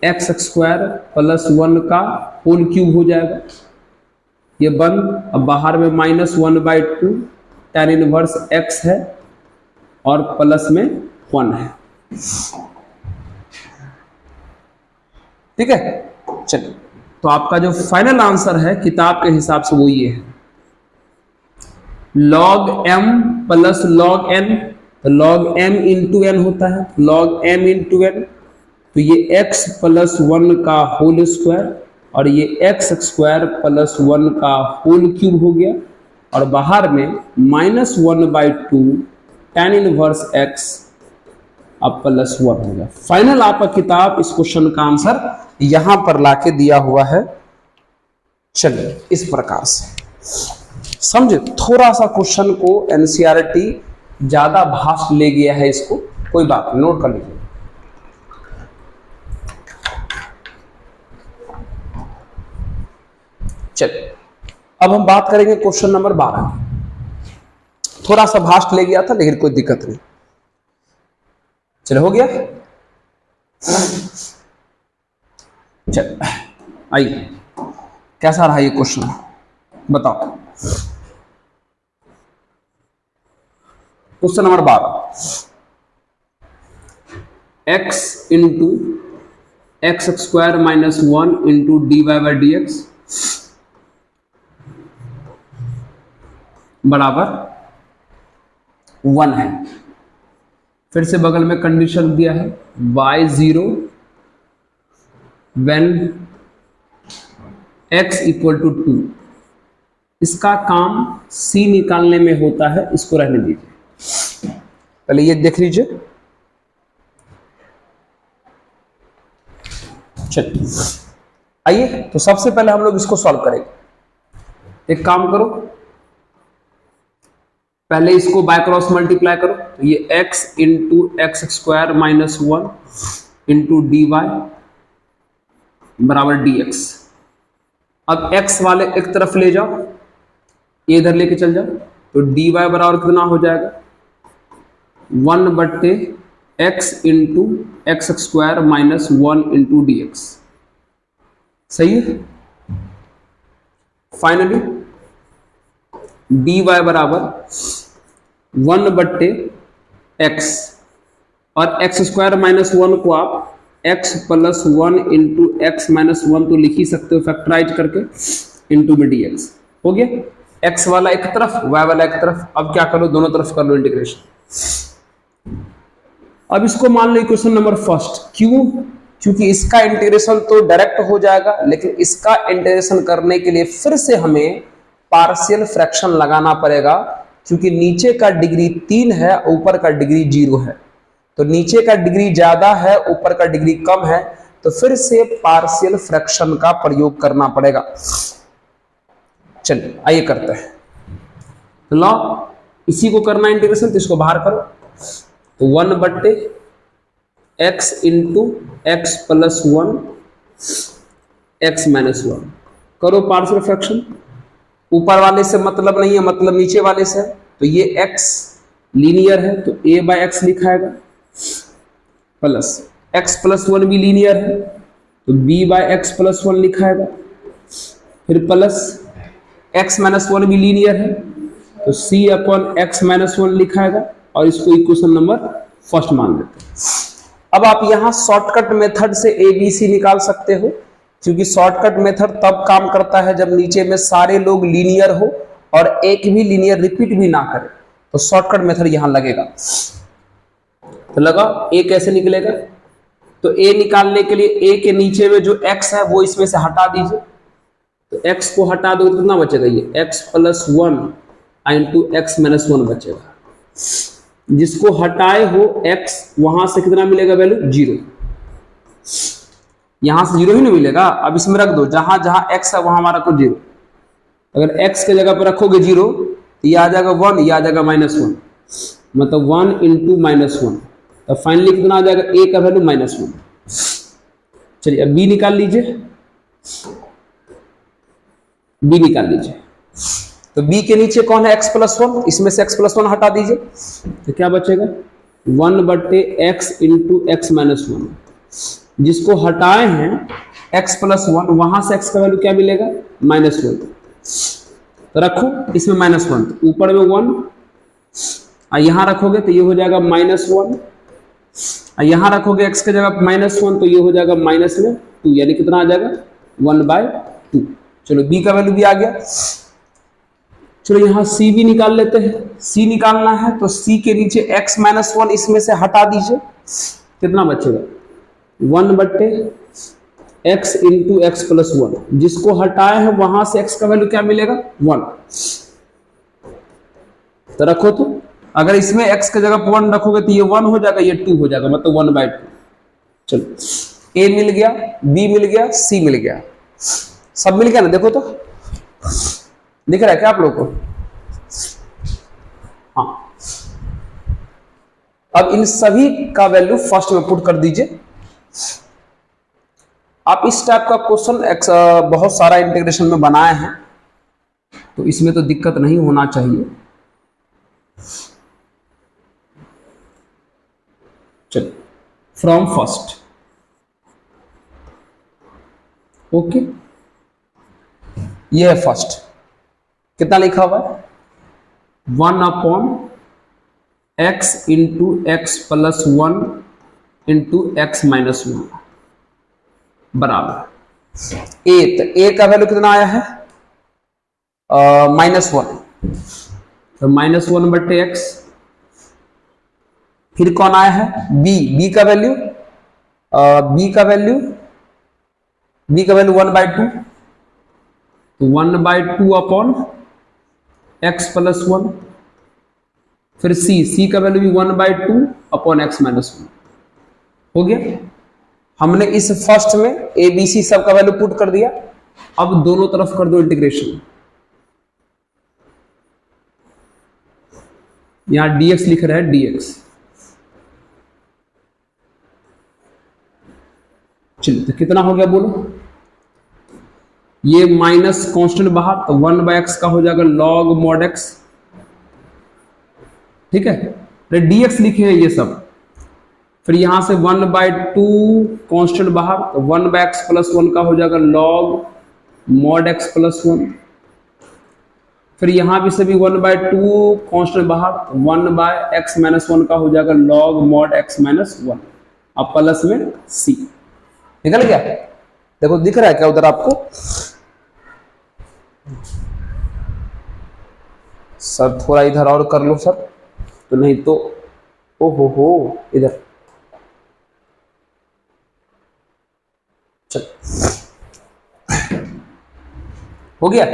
x स्क्वायर प्लस 1 का होल क्यूब हो जाएगा। ये बंद, अब बाहर में माइनस 1/2 tan इनवर्स x है और प्लस में 1 है। ठीक है, चलिए तो आपका जो फाइनल आंसर है किताब के हिसाब से वो ये है log m plus log n। तो log m इंटू n होता है, log m इंटू n, तो ये x प्लस 1 का होल स्क्वायर और ये x स्क्वायर प्लस 1 का होल क्यूब हो गया, और बाहर में माइनस 1/2 tan इनवर्स x अब प्लस 1 हो गया। फाइनल आपका किताब इस क्वेश्चन का आंसर यहां पर लाके दिया हुआ है। चलिए इस प्रकार से समझे, थोड़ा सा क्वेश्चन को एनसीईआरटी ज्यादा भास्ट ले गया है, इसको कोई बात नहीं, नोट कर लीजिए। चलिए अब हम बात करेंगे क्वेश्चन नंबर 12 की। थोड़ा सा भास्ट ले गया था लेकिन कोई दिक्कत नहीं। चलो हो गया। चल आइए, कैसा रहा ये क्वेश्चन बताओ। Question number 12, x into X square minus 1 into D Y by D X बराबर 1 है। फिर से बगल में कंडीशन दिया है y0 when x equal to 2। इसका काम c निकालने में होता है, इसको रहने दीजिए। पहले ये देख लीजिए। चलिए आइए, तो सबसे पहले हम लोग इसको सॉल्व करेंगे। एक काम करो, पहले इसको बाय क्रॉस मल्टीप्लाई करो, तो ये x into X square minus 1 into D Y बराबर डी एक्स। अब x वाले एक तरफ ले जाओ, ये इधर लेके चल जाओ, तो डी वाई बराबर कितना हो जाएगा 1 बट्टे x into X square minus 1 into D x. सही है। फाइनली डी वाई बराबर 1 बट्टे एक्स, और एक्स स्क्वायर माइनस 1 को आप x plus 1 into x minus 1 तो लिख ही सकते हो फैक्टराइज करके, इंटू में डी एक्स हो गया। x वाला एक तरफ, y वाला एक तरफ। अब क्या करो, दोनों तरफ कर लो इंटीग्रेशन। अब इसको मान लो इक्वेशन नंबर फर्स्ट। क्यों? क्योंकि इसका इंटीग्रेशन तो डायरेक्ट हो जाएगा, लेकिन इसका इंटीग्रेशन करने के लिए फिर से हमें पार्शियल फ्रैक्शन लगाना पड़ेगा, क्योंकि नीचे का डिग्री 3 है, ऊपर का डिग्री 0 है। तो नीचे का डिग्री ज्यादा है, ऊपर का डिग्री कम है, तो फिर से पार्शियल फ्रैक्शन का प्रयोग करना पड़ेगा। चलिए आइए करते हैं। तो लो इसी को करना इंटीग्रेशन, तो इसको बाहर करो, तो 1 बट्टे x into x plus 1 x minus 1 करो पार्शियल फ्रैक्शन। ऊपर वाले से मतलब नहीं है, मतलब नीचे वाले से है। तो ये x लीनियर है, तो a बाय एक्स लिखाएगा, प्लस x प्लस 1 भी लीनियर है, तो b बाय एक्स प्लस 1 लिखाएगा, फिर प्लस x माइनस 1 भी लीनियर है, तो c अपॉन एक्स माइनस 1 लिखाएगा, और इसको इक्वेशन नंबर फर्स्ट मान लेते हैं। अब आप यहां शॉर्टकट मेथड से a b c निकाल सकते हो, क्योंकि शॉर्टकट मेथड तब काम करता है जब नीचे में सारे लोग लीनियर हो और एक भी लीनियर रिपीट भी ना करे, तो शॉर्टकट मेथड यहां लगेगा। तो लगा a कैसे निकलेगा, तो a निकालने के लिए a के नीचे में जो x है वो इसमें से हटा दीजिए, तो x को हटा दो तो कितना बचेगा, ये x plus 1 into x minus 1 बचेगा। जिसको हटाए हो x, वहां से कितना मिलेगा वैल्यू 0, यहां से 0 ही नहीं मिलेगा। अब इसमें रख दो, जहां जहां x है वहां हमारा को 0। अगर x के जगह पर रखोगे 0 तो ये आ जाएगा 1, ये आ जाएगा माइनस 1, मतलब 1 इंटू माइनस 1, तो फाइनली कितना आ जाएगा, a का वैल्यू माइनस 1। चलिए अब b निकाल लीजिए, b निकाल लीजिए। तो b के नीचे कौन है, x प्लस 1, इसमें से x प्लस 1 हटा दीजिए, तो क्या बचेगा 1 बट्टे x इंटू एक्स माइनस 1। जिसको हटाए हैं x प्लस 1, वहां से x का वैल्यू क्या मिलेगा, माइनस 1। तो रखो इसमें माइनस 1, तो ऊपर में 1, और यहां रखोगे तो ये हो जाएगा माइनस 1, और यहां रखोगे x के जगह माइनस 1, तो ये हो जाएगा माइनस में 2, यानी कितना आ जाएगा 1/2। चलो b का वैल्यू भी आ गया। चलो यहाँ c भी निकाल लेते हैं। c निकालना है तो c के नीचे x माइनस 1 इसमें से हटा दीजिए, कितना बचेगा 1 बट्टे x इंटू एक्स प्लस 1। जिसको हटाए हैं वहां से x का वैल्यू क्या मिलेगा 1। तो रखो, तो अगर इसमें x के जगह 1 रखोगे तो ये 1 हो जाएगा, ये 2 हो जाएगा, मतलब 1/2। चलो a मिल गया, b मिल गया, c मिल गया, सब मिल गया ना। देखो तो दिख रहा है क्या आप लोगों को? हाँ, अब इन सभी का वैल्यू फर्स्ट में पुट कर दीजिए। आप इस टाइप का क्वेश्चन बहुत सारा इंटीग्रेशन में बनाए हैं, तो इसमें तो दिक्कत नहीं होना चाहिए। चलिए, फ्रॉम फर्स्ट, ओके, ये है फर्स्ट। कितना लिखा हुआ है? 1/x into x plus 1 into x minus 1 बराबर ए। तो ए का वैल्यू कितना आया है? -1, तो -1/x। फिर कौन आया है? बी का वैल्यू 1/2, तो 1/2 अपॉन x प्लस 1। फिर सी का वैल्यू भी 1/2 अपॉन x माइनस 1 हो गया। हमने इस फर्स्ट में ए बी सी सब का वैल्यू पुट कर दिया। अब दोनों तरफ कर दो इंटीग्रेशन। यहां dx लिख रहा है, dx। चलिए, तो कितना हो गया बोलो? ये माइनस कांस्टेंट बाहर, तो 1/x का हो जाएगा log mod x, ठीक है। तो dx लिखे हैं ये सब। फिर यहां से 1/2 कांस्टेंट बाहर, तो 1/x प्लस 1 का हो जाएगा log mod x प्लस 1। फिर यहां भी से भी 1/2 कांस्टेंट बाहर, 1/x माइनस 1 का हो जाएगा log mod x माइनस 1। अब प्लस में c निकल गया। देखो दिख रहा है क्या उधर आपको? सर थोड़ा इधर और कर लो सर, तो नहीं तो ओ हो इधर। चल, हो गया।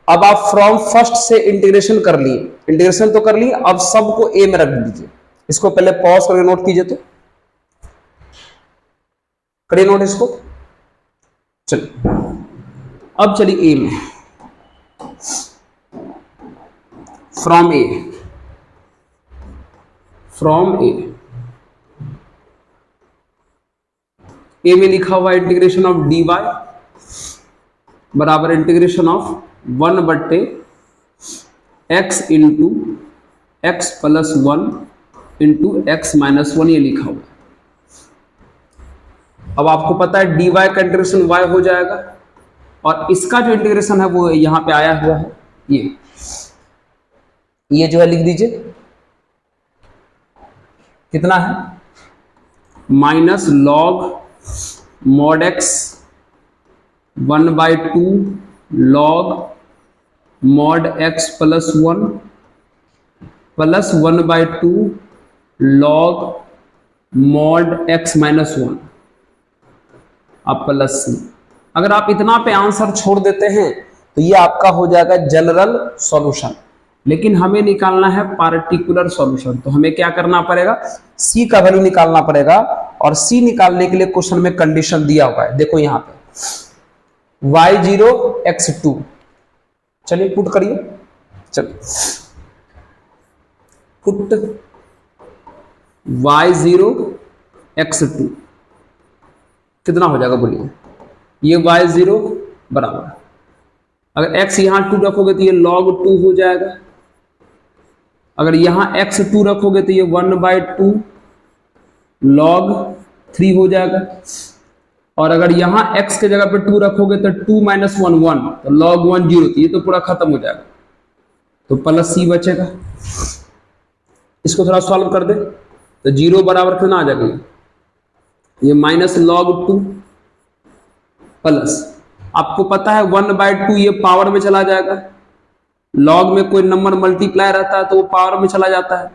अब आप फ्रॉम फर्स्ट से इंटीग्रेशन कर लिए, इंटीग्रेशन तो कर लिए, अब सबको ए में रख दीजिए। इसको पहले पॉज करके नोट कीजिए, तो करिए नोट इसको। चलिए, अब चलिए ए में, फ्रॉम ए में लिखा हुआ इंटीग्रेशन ऑफ dy बराबर integration of 1/x into x plus 1 into x minus 1, ये लिखा हुआ। अब आपको पता है dy का इंटीग्रेशन y हो जाएगा, और इसका जो इंटीग्रेशन है वो यहां पे आया हुआ है। ये जो है लिख दीजिए, कितना है? Minus log mod x 1/2 log mod x plus 1 plus 1/2 log mod x minus 1, अब प्लस सी। अगर आप इतना पे आंसर छोड़ देते हैं तो ये आपका हो जाएगा जनरल सॉल्यूशन। लेकिन हमें निकालना है पार्टिकुलर सॉल्यूशन, तो हमें क्या करना पड़ेगा? सी का वैल्यू निकालना पड़ेगा। और सी निकालने के लिए क्वेश्चन में कंडीशन दिया हुआ है, देखो यहां पे y0 x2। चलिए पुट करिए, चलिए पुट y0 x2 कितना हो जाएगा बोलिए? ये y0 बराबर, अगर x यहां 2 रखोगे तो ये log 2 हो जाएगा। अगर यहां x2 रखोगे तो ये 1/2 log 3 हो जाएगा। और अगर यहां x के जगह पे 2 रखोगे तो 2 - 1 1, तो log 1 0, तो ये तो पूरा खत्म हो जाएगा, तो प्लस c बचेगा। इसको थोड़ा सॉल्व कर दे, तो 0 बराबर कितना आ जाएगा? ये माइनस log 2 प्लस, आपको पता है 1/2 ये पावर में चला जाएगा। लॉग में कोई नंबर मल्टीप्लाई रहता है तो वो पावर में चला जाता है,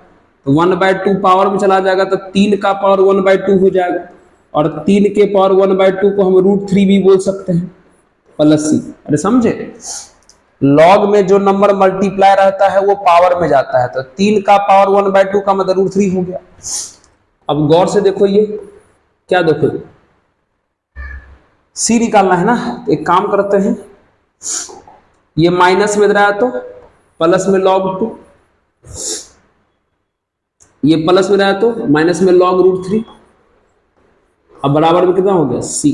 तो 1/2 पावर में चला जाएगा, तो 3 का पावर 1/2 हो जाएगा। और 3 के पावर 1/2 को हम √3 भी बोल सकते हैं, प्लस सी। अरे समझे? लॉग में जो नंबर मल्टीप्लाई रहता है वो पावर में जाता है, तो 3 का पावर 1/2 का मतलब √3 हो गया। अब गौर से देखो, ये क्या देखो, सी निकालना है ना। एक काम करते हैं, ये माइनस में रहा तो प्लस में log 2, ये प्लस में रहा तो माइनस में log √3, अब बराबर में कितना हो गया? सी।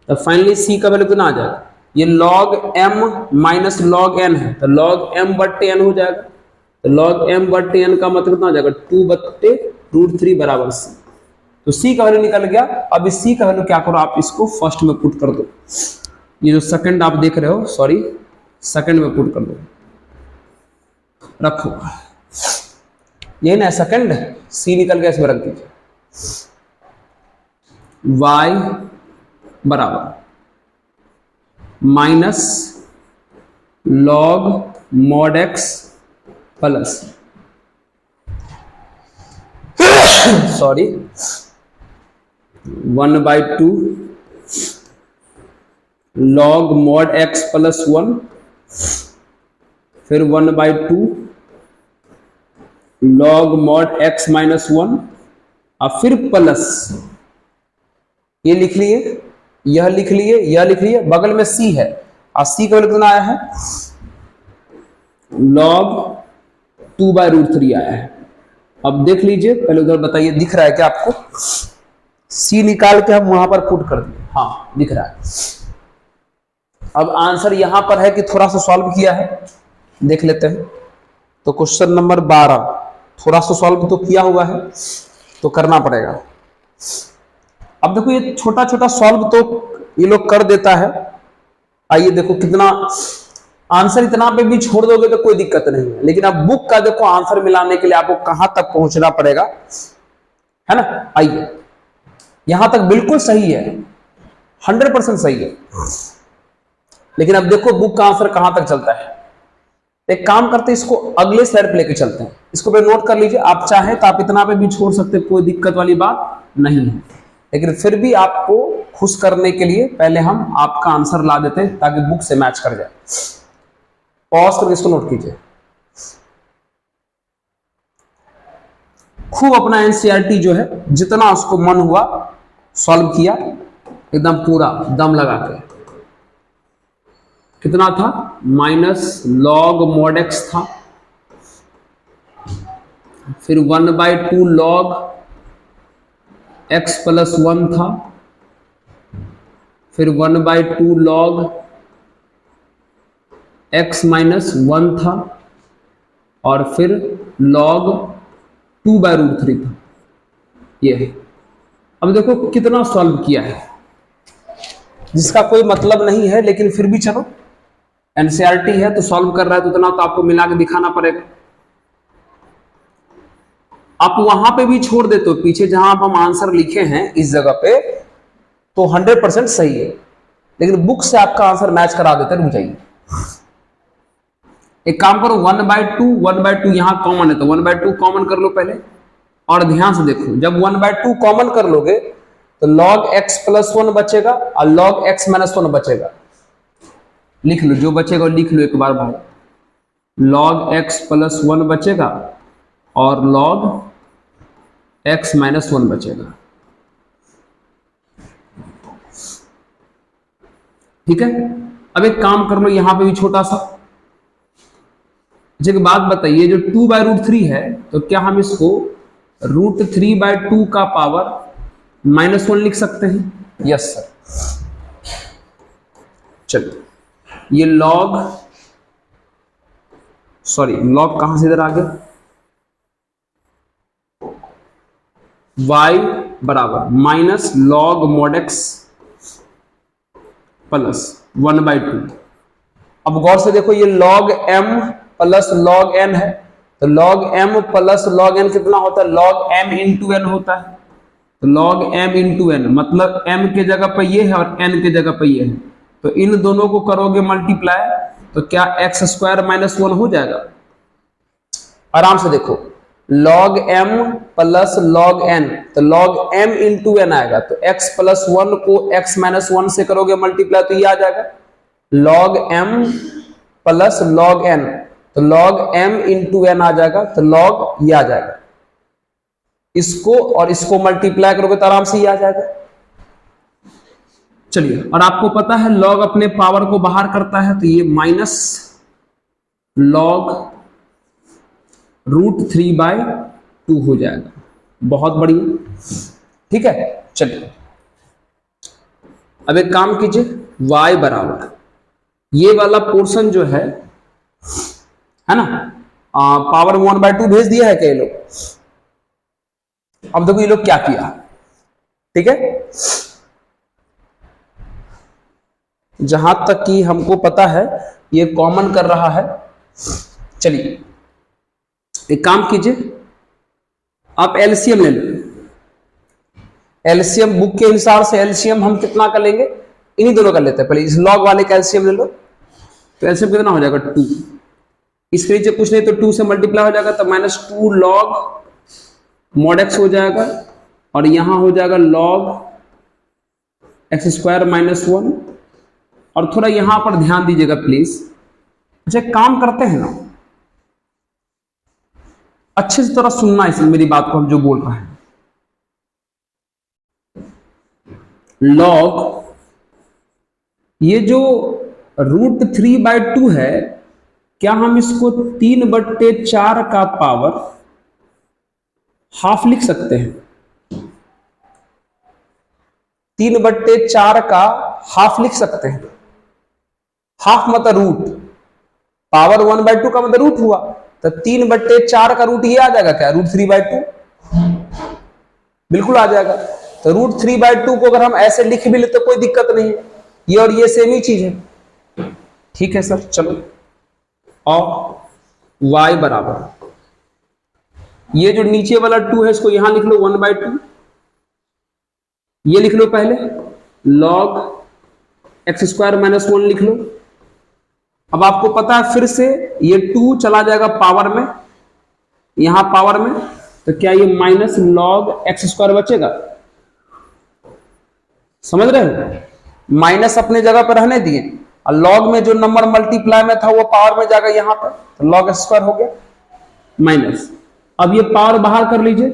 तो फाइनली सी का वैल्यू कितना आ जाएगा, ये log m minus log n है, तो log m बट्टे n हो जाएगा। तो log m बट्टे n का मतलब कितना हो जाएगा, 2 बट्टे √3 बराबर c। तो c का वैल्यू निकल गया। अब इस c का वैल्यू क्या करो, आप इसको फर्स्ट में पुट कर दो। ये जो सेकंड आप देख रहे हो, सॉरी सेकंड में पुट कर दो, रखो ये ना सेकंड, c निकल गया, इसमें रख दीजिए। y बराबर minus log mod x plus sorry 1/2 log mod x plus 1, फिर 1/2 log mod x माइनस 1, और फिर प्लस ये लिख लिए, यह लिख लिए, यह लिख लिए, बगल में c है और c का वैल्यू कितना आया है, log 2/√3 आया है। अब देख लीजिए, पहले उधर बताइए दिख रहा है क्या आपको, c निकाल के हम वहां पर पुट कर दिए, हाँ दिख रहा है। अब आंसर यहां पर है कि थोड़ा सा सॉल्व किया है, देख लेते हैं। तो क्वेश्चन नंबर 12 थोड़ा सा सॉल्व तो किया हुआ है, तो करना पड़ेगा। अब देखो ये छोटा छोटा सॉल्व तो ये लोग कर देता है। आइए देखो कितना आंसर, इतना पे भी छोड़ दोगे तो कोई दिक्कत नहीं है, लेकिन अब बुक का देखो आंसर मिलाने के लिए आपको कहां तक पहुंचना पड़ेगा, है ना। आइए यहां तक बिल्कुल सही है, 100% सही है, लेकिन अब देखो बुक का आंसर कहां तक चलता है। एक काम करते हैं, इसको अगले स्लाइड पे लेके चलते हैं, इसको पे नोट कर लीजिए। आप चाहे तो आप इतना पे भी छोड़ सकते, कोई दिक्कत वाली बात नहीं है, लेकिन फिर भी आपको खुश करने के लिए पहले हम आपका आंसर ला देते हैं ताकि बुक से मैच कर जाए। पॉज करके इसको नोट कीजिए, खूब अपना एनसीईआरटी जो है जितना उसको मन हुआ सॉल्व किया, एकदम पूरा दम लगा के। कितना था, माइनस log mod x था, फिर 1/2 log x प्लस 1 था, फिर 1/2 log x माइनस 1 था, और फिर log 2/√3 था। ये है। अब देखो कितना सॉल्व किया है, जिसका कोई मतलब नहीं है, लेकिन फिर भी चलो एनसीईआरटी है तो सॉल्व कर रहा है, तो इतना तो आपको मिला के दिखाना पड़ेगा। आप वहां पे भी छोड़ देते हो पीछे, जहां आप हम आंसर लिखे हैं इस जगह पे, तो 100% सही है, लेकिन बुक से आपका आंसर मैच करा देते, रुक जाइए। एक काम करो, 1/2 यहां कॉमन है तो 1/2 कॉमन कर लो पहले, और ध्यान से देखो, जब 1/2 कॉमन कर लोगे तो log x प्लस 1 बचेगा और log x माइनस 1 बचेगा। लिख लो, जो बचेगा लिख लो एक बार भाई, log x प्लस 1 बचेगा और log x माइनस 1 बचेगा। ठीक है। अब एक काम कर लो, यहां पे भी छोटा सा एक बात बताइए, जो 2/√3 है, तो क्या हम इसको √3/2 का पावर -1 लिख सकते हैं? Yes sir. चलिए, ये log कहां से इधर आ गया, y बराबर minus log mod x plus 1/2। अब गौर से देखो, ये log m plus log n है, तो log m plus log n कितना होता है, log m इंटू n होता है। तो log m इंटू n मतलब m के जगह पर ये है और n के जगह पर ये है, तो इन दोनों को करोगे मल्टीप्लाई, तो क्या x² माइनस 1 हो जाएगा। आराम से देखो, log m plus log n, तो log m इंटू n आएगा, तो x प्लस 1 को x माइनस 1 से करोगे मल्टीप्लाई, तो ये आ जाएगा log m plus log n, तो log m इंटू n आ जाएगा, तो log ये आ जाएगा। इसको और इसको मल्टीप्लाई करोगे तो आराम से ये आ जाएगा। चलिए, और आपको पता है log अपने पावर को बाहर करता है, तो ये माइनस log √3/2 हो जाएगा। बहुत बढ़िया, ठीक है। चलिए, अब एक काम कीजिए, y बराबर ये वाला पोर्शन जो है ना, पावर 1/2 भेज दिया है क्या ये लोग? अब देखो ये लोग क्या किया, ठीक है, जहां तक कि हमको पता है ये कॉमन कर रहा है। चलिए एक काम कीजिए, आप एलसीएम ले लो। एलसीएम बुक के अनुसार से एलसीएम हम कितना कर लेंगे, इन्हीं दोनों कर लेते हैं। पहले इस लॉग वाले का एलसीएम ले लो, तो एलसीएम कितना हो जाएगा 2। इसके नीचे कुछ नहीं तो 2 से मल्टीप्लाई हो जाएगा, तो -2 लॉग mod x हो जाएगा, और यहां हो जाएगा log x² -1। और थोड़ा यहां पर ध्यान दीजिएगा प्लीज। अच्छा काम करते हैं ना, अच्छे से थोड़ा सुनना है मेरी बात को, हम जो बोल रहे हैं। log ये जो √3/2 है, क्या हम इसको 3/4 का पावर हाफ लिख सकते हैं? 3/4 का हाफ लिख सकते हैं। हाफ मतलब रूट, पावर 1/2 का मतलब रूट हुआ, तो 3/4 का रूट ये आ जाएगा क्या, √3/2? बिल्कुल आ जाएगा। तो √3/2 को अगर हम ऐसे लिख भी ले तो कोई दिक्कत नहीं है, ये और ये सेम ही चीज है। ठीक है सर, चलो। और y बराबर ये जो नीचे वाला 2 है इसको यहां लिख लो 1/2, ये लिख लो पहले, log x² -1 लिख लो। अब आपको पता है फिर से ये 2 चला जाएगा पावर में, यहां पावर में, तो क्या ये -log x² बचेगा? समझ रहे हो? माइनस अपने जगह पर रहने दिए, और लॉग में जो नंबर मल्टीप्लाई में था वो पावर में जाएगा यहां पर, तो log x² हो गया माइनस। अब ये पावर बाहर कर लीजिए,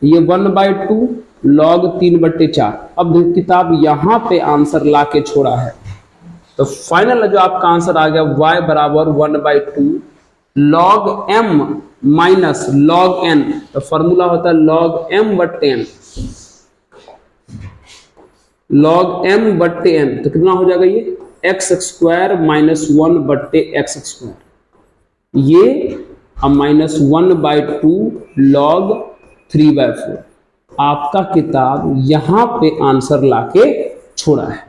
ये 1/2 log 3/4। अब किताब यहां पे आंसर ला के छोड़ा है, तो फाइनल जो आपका आंसर आ गया y बराबर 1/2 log m minus log n। तो फॉर्मूला होता है log m/n, log m/n। तो कितना हो जाएगा ये x² -1/x², ये -1/2 log 3/4। आपका किताब यहां पे आंसर लाके छोड़ा है।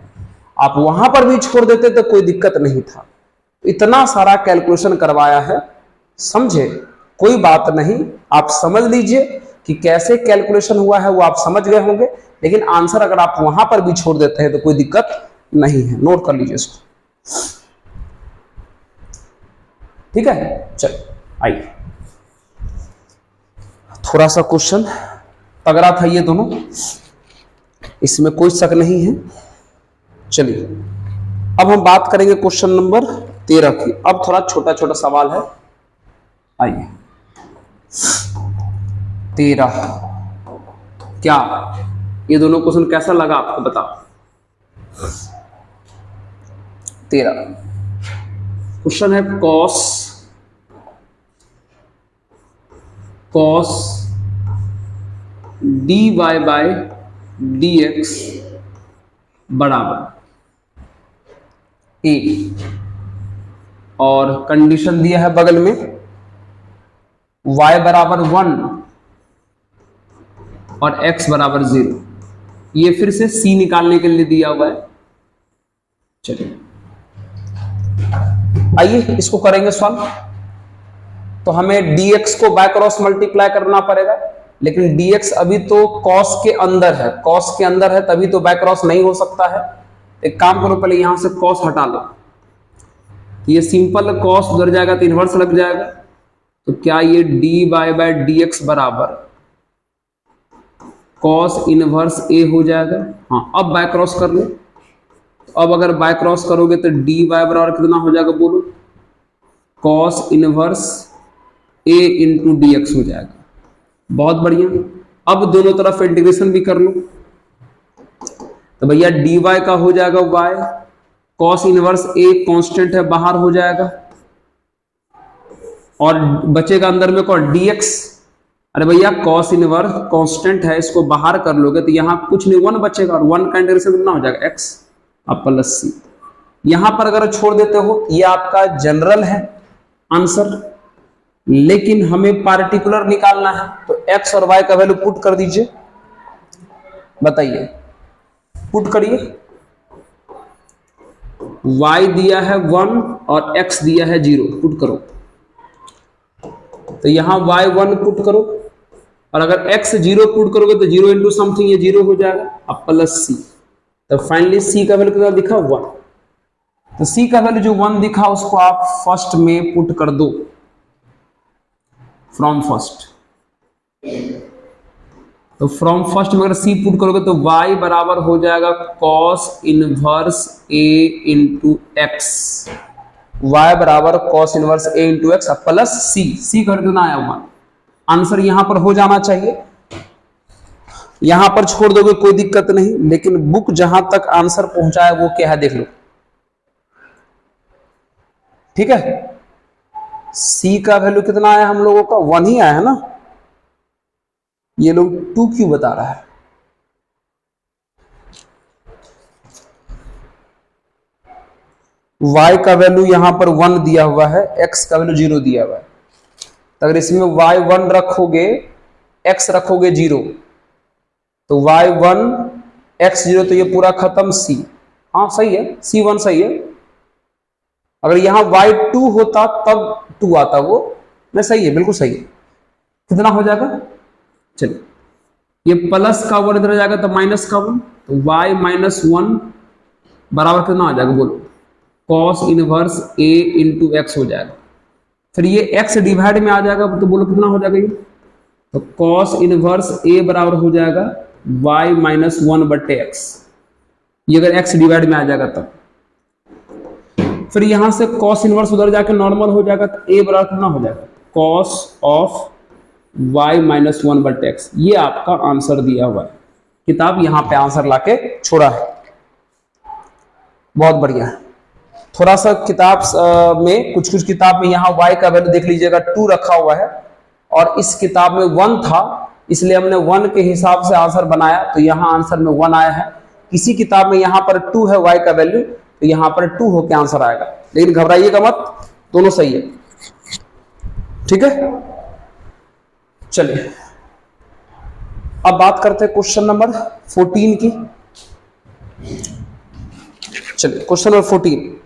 आप वहां पर भी छोड़ देते तो कोई दिक्कत नहीं था। इतना सारा कैलकुलेशन करवाया है, समझे? कोई बात नहीं, आप समझ लीजिए कि कैसे कैलकुलेशन हुआ है वो आप समझ गए होंगे, लेकिन आंसर अगर आप वहां पर भी छोड़ देते हैं तो कोई दिक्कत नहीं है। नोट कर लीजिए इसको, ठीक है? चलिए आइए, थोड़ा सा क्वेश्चन तगड़ा था ये दोनों, इसमें कोई शक नहीं है। चलिए अब हम बात करेंगे क्वेश्चन नंबर 13 की। अब थोड़ा छोटा छोटा सवाल है, आइए 13। क्या ये दोनों क्वेश्चन कैसा लगा आपको बताओ? 13 क्वेश्चन है cos dy/dx बराबर a, और कंडीशन दिया है बगल में y बराबर 1 और x बराबर 0। ये फिर से c निकालने के लिए दिया हुआ है। चलिए आइए इसको करेंगे सॉल्व। तो हमें dx को बाय क्रॉस मल्टीप्लाई करना पड़ेगा, लेकिन dx अभी तो cos के अंदर है, cos के अंदर है तभी तो बाय क्रॉस नहीं हो सकता है। एक काम करो, पहले यहां से cos हटा लो, ये सिंपल cos उधर जाएगा तो इनवर्स लग जाएगा। तो क्या ये dy/dx बराबर cos इनवर्स a हो जाएगा? हाँ, अब बाय क्रॉस कर लो। अब अगर बाय क्रॉस करोगे तो dy बराबर कितना हो जाएगा बोलो? cos inverse a into dx हो जाएगा। बहुत बढ़िया। अब दोनों तरफ इंटीग्रेशन भी कर लो, तो भैया dy का हो जाएगा y, cos inverse a constant है बाहर हो जाएगा, और बचेगा अंदर में कौन? dx। अरे भैया cos इनवर्स कांस्टेंट है, इसको बाहर कर लोगे तो यहां कुछ नहीं 1 बचेगा, और 1 का इंटीग्रेशन कितना हो जाएगा x। अब प्लस सी। यहां पर अगर छोड़ देते हो, ये आपका जनरल है आंसर, लेकिन हमें पार्टिकुलर निकालना है, तो एक्स और वाई का वैल्यू पुट कर दीजिए। बताइए, पुट करिए। y दिया है 1 और x दिया है 0, पुट करो। तो यहां y1 पुट करो, और अगर x 0 पुट करोगे तो 0 इंटू समथिंग, ये 0 हो जाएगा। अब प्लस सी, तो फाइनली c का वैल्यू कितना दिखा? 1। तो c का वैल्यू जो 1 दिखा उसको आप फर्स्ट में पुट कर दो, फ्रॉम फर्स्ट। तो फ्रॉम फर्स्ट में अगर c पुट करोगे तो y बराबर हो जाएगा cos inverse a into x. y बराबर cos inverse a into x plus c कर देना आया 1। आंसर यहां पर हो जाना चाहिए, यहां पर छोड़ दोगे कोई दिक्कत नहीं, लेकिन बुक जहां तक आंसर पहुंचाया वो क्या है देख लो। ठीक है, c का वैल्यू कितना आया हम लोगों का? 1 ही आया है ना। ये लोग 2 क्यों बता रहा है? y का वैल्यू यहां पर 1 दिया हुआ है, x का वैल्यू 0 दिया हुआ है। तो अगर इसमें y1 रखोगे, x रखोगे 0, तो y1 x 0, तो ये पूरा खत्म c। हाँ सही है, c1 सही है। अगर यहां y2 होता तब 2 आता, वो नहीं सही है, बिल्कुल सही है। कितना हो जाएगा? चलिए, ये प्लस का 1 इधर जाएगा तो माइनस का 1, तो y माइनस 1 बराबर कितना आ जाएगा बोलो? cos inverse a into x हो जाएगा। फिर ये x डिवाइड में आ जाएगा, तो बोलो कितना हो जाएगा ये? तो cos इनवर्स a बराबर हो जाएगा y माइनस 1 बटे एक्स। ये अगर x डिवाइड में आ जाएगा तब। फिर यहां से cos इनवर्स उधर जाकर नॉर्मल हो जाएगा, तो a बराबर कितना हो जाएगा? cos ऑफ y माइनस 1 बटे एक्स। ये आपका आंसर दिया हुआ है, किताब यहां पे आंसर लाके छोड़ा है। बहुत बढ़िया है। थोड़ा सा किताब में कुछ किताब में यहाँ y का वैल्यू देख लीजिएगा 2 रखा हुआ है, और इस किताब में 1 था, इसलिए हमने 1 के हिसाब से आंसर बनाया, तो यहाँ आंसर में 1 आया है। किसी किताब में यहाँ पर 2 है y का वैल्यू, तो यहाँ पर 2 होकर आंसर आएगा, लेकिन घबराइएगा मत, दोनों सही है। ठीक है, चलिए अब बात करते हैं क्वेश्चन नंबर 14 की। चलिए क्वेश्चन नंबर 14,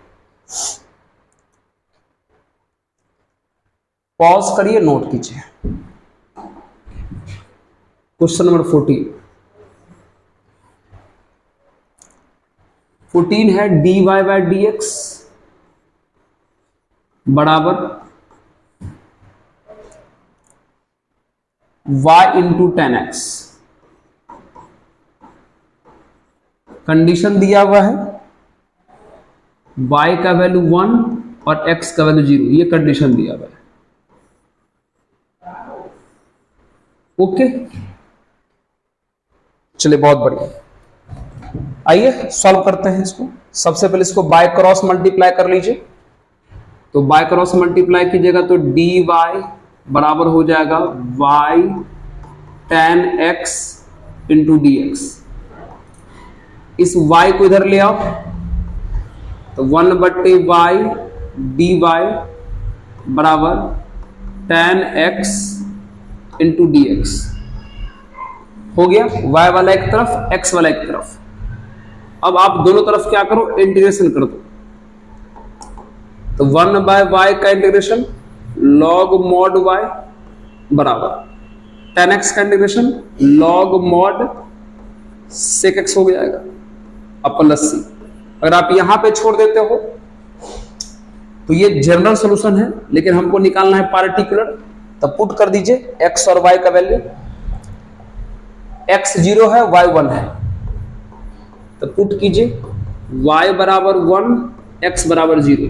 पॉज करिए, नोट कीजिए। क्वेश्चन नंबर 14 है dy बाई डी एक्स बराबर y इंटू 10x। कंडीशन दिया हुआ है y का वैल्यू 1 और x का वैल्यू 0, ये कंडीशन दिया हुआ है। ओके, चलिए बहुत बढ़िया। आइए सॉल्व करते हैं इसको। सबसे पहले इसको बाय क्रॉस मल्टीप्लाई कर लीजिए। तो बाय क्रॉस मल्टीप्लाई कीजिएगा तो dy बराबर हो जाएगा y tan x into D x. इस y को इधर ले आओ, तो 1 बट्टे y dy बराबर tan x into D X हो गया। y वाला एक तरफ, x वाला एक तरफ। अब आप दोनों तरफ क्या करो, इंटीग्रेशन कर दो। तो 1 बाय y का इंटीग्रेशन log mod y बराबर tan x का integration log mod sec x हो जाएगा, अब प्लस c। अगर आप यहां पे छोड़ देते हो तो ये जनरल सॉल्यूशन है, लेकिन हमको निकालना है पार्टिकुलर, तो पुट कर दीजिए x और y का वैल्यू। x 0 है, y 1 है, तो पुट कीजिए y बराबर 1, x बराबर 0।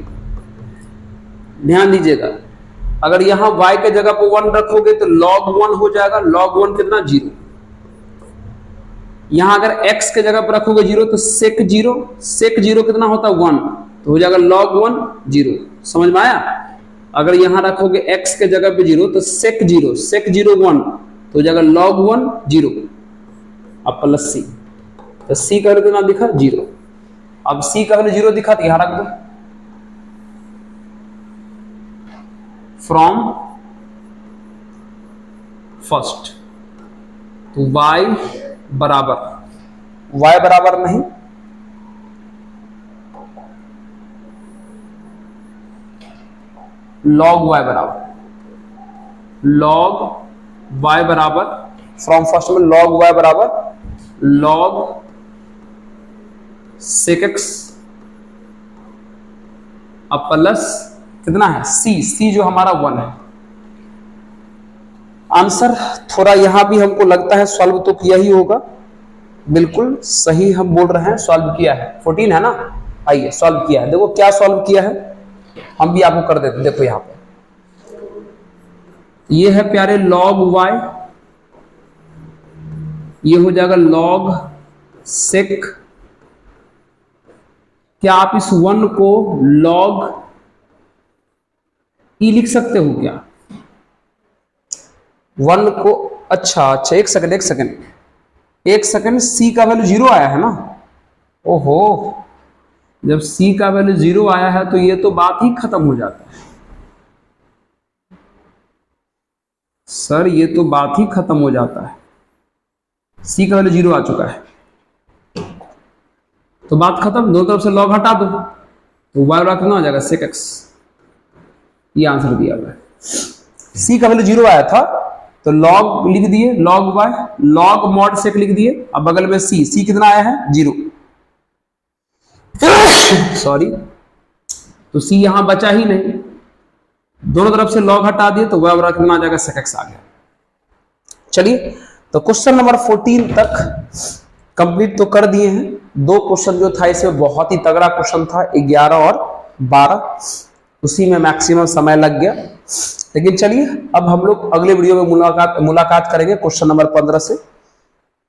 ध्यान दीजिएगा, अगर यहां y के जगह पर 1 रखोगे तो log 1 हो जाएगा, log 1 कितना 0। यहां अगर x के जगह पर रखोगे 0 तो sec 0, sec 0 कितना होता है 1, तो हो जाएगा log 1 0। समझ में आया? अगर यहां रखोगे x के जगह पे 0 तो sec 0, sec 0 1, तो हो जाएगा log 1 0। अब प्लस c, तो c का कितना दिखा 0। अब c का वैल्यू 0 दिखा तो यहां रख दो, फ्रॉम फर्स्ट, तो y बराबर नहीं, log y बराबर फ्रॉम फर्स्ट में log y बराबर log sec x अब प्लस कितना है c जो हमारा 1 है। आंसर थोड़ा यहां भी हमको लगता है सॉल्व तो किया ही होगा, बिल्कुल सही हम बोल रहे हैं, सॉल्व किया है। 14 है ना, आइए सॉल्व किया है। देखो क्या सॉल्व किया है, हम भी आपको कर देते हैं। देखो यहां पे ये है प्यारे log y, ये हो जाएगा log sec। क्या आप इस 1 को log e लिख सकते हो क्या 1 को? अच्छा, एक सेकंड, c का वैल्यू 0 आया है ना। ओहो, जब c का वैल्यू 0 आया है तो ये तो बात ही खत्म हो जाता है सर, ये तो बात ही खत्म हो जाता है। c का वैल्यू 0 आ चुका है तो बात खत्म, दोनों तरफ से log हटा दो तो y बराबर कितना हो जाएगा sec x। ये आंसर दिया हुआ है। c का वैल्यू 0 आया था तो log लिख दिए, log y, log mod sec लिख दिए। अब बगल में c कितना आया है 0, सॉरी, तो c यहां बचा ही नहीं, दोनों तरफ से log हटा दिए तो y बराबर कितना आ जाएगा sec x आ गया। चलिए, तो क्वेश्चन नंबर 14 तक कंप्लीट तो कर दिए हैं। 2 क्वेश्चन जो था इसमें बहुत ही तगड़ा क्वेश्चन था, 11 और 12, उसी में मैक्सिमम समय लग गया। लेकिन चलिए, अब हम लोग अगले वीडियो में मुलाकात करेंगे क्वेश्चन नंबर 15 से।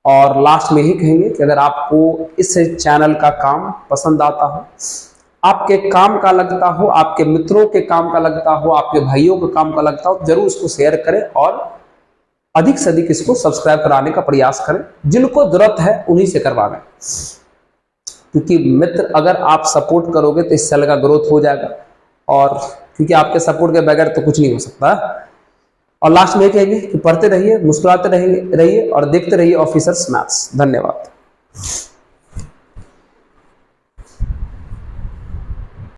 और लास्ट में ही कहेंगे कि अगर आपको इस चैनल का काम पसंद आता हो, आपके काम का लगता हो, आपके मित्रों के काम का लगता हो, आपके भाइयों के काम का लगता हो, जरूर इसको शेयर करें और अधिक से अधिक इसको सब्सक्राइब कराने का प्रयास करें। जिनको जरूरत है उन्हीं से करवाएं, क्योंकि मित्र अगर आप सपोर्ट करोगे तो इस चैनल का ग्रोथ हो जाएगा, और क्योंकि आपके सपोर्ट के बगैर तो कुछ नहीं हो सकता। और लास्ट में कहेंगे कि पढ़ते रहिए, मुस्कुराते रहिए और देखते रहिए ऑफिसर्स मैथ्स। धन्यवाद।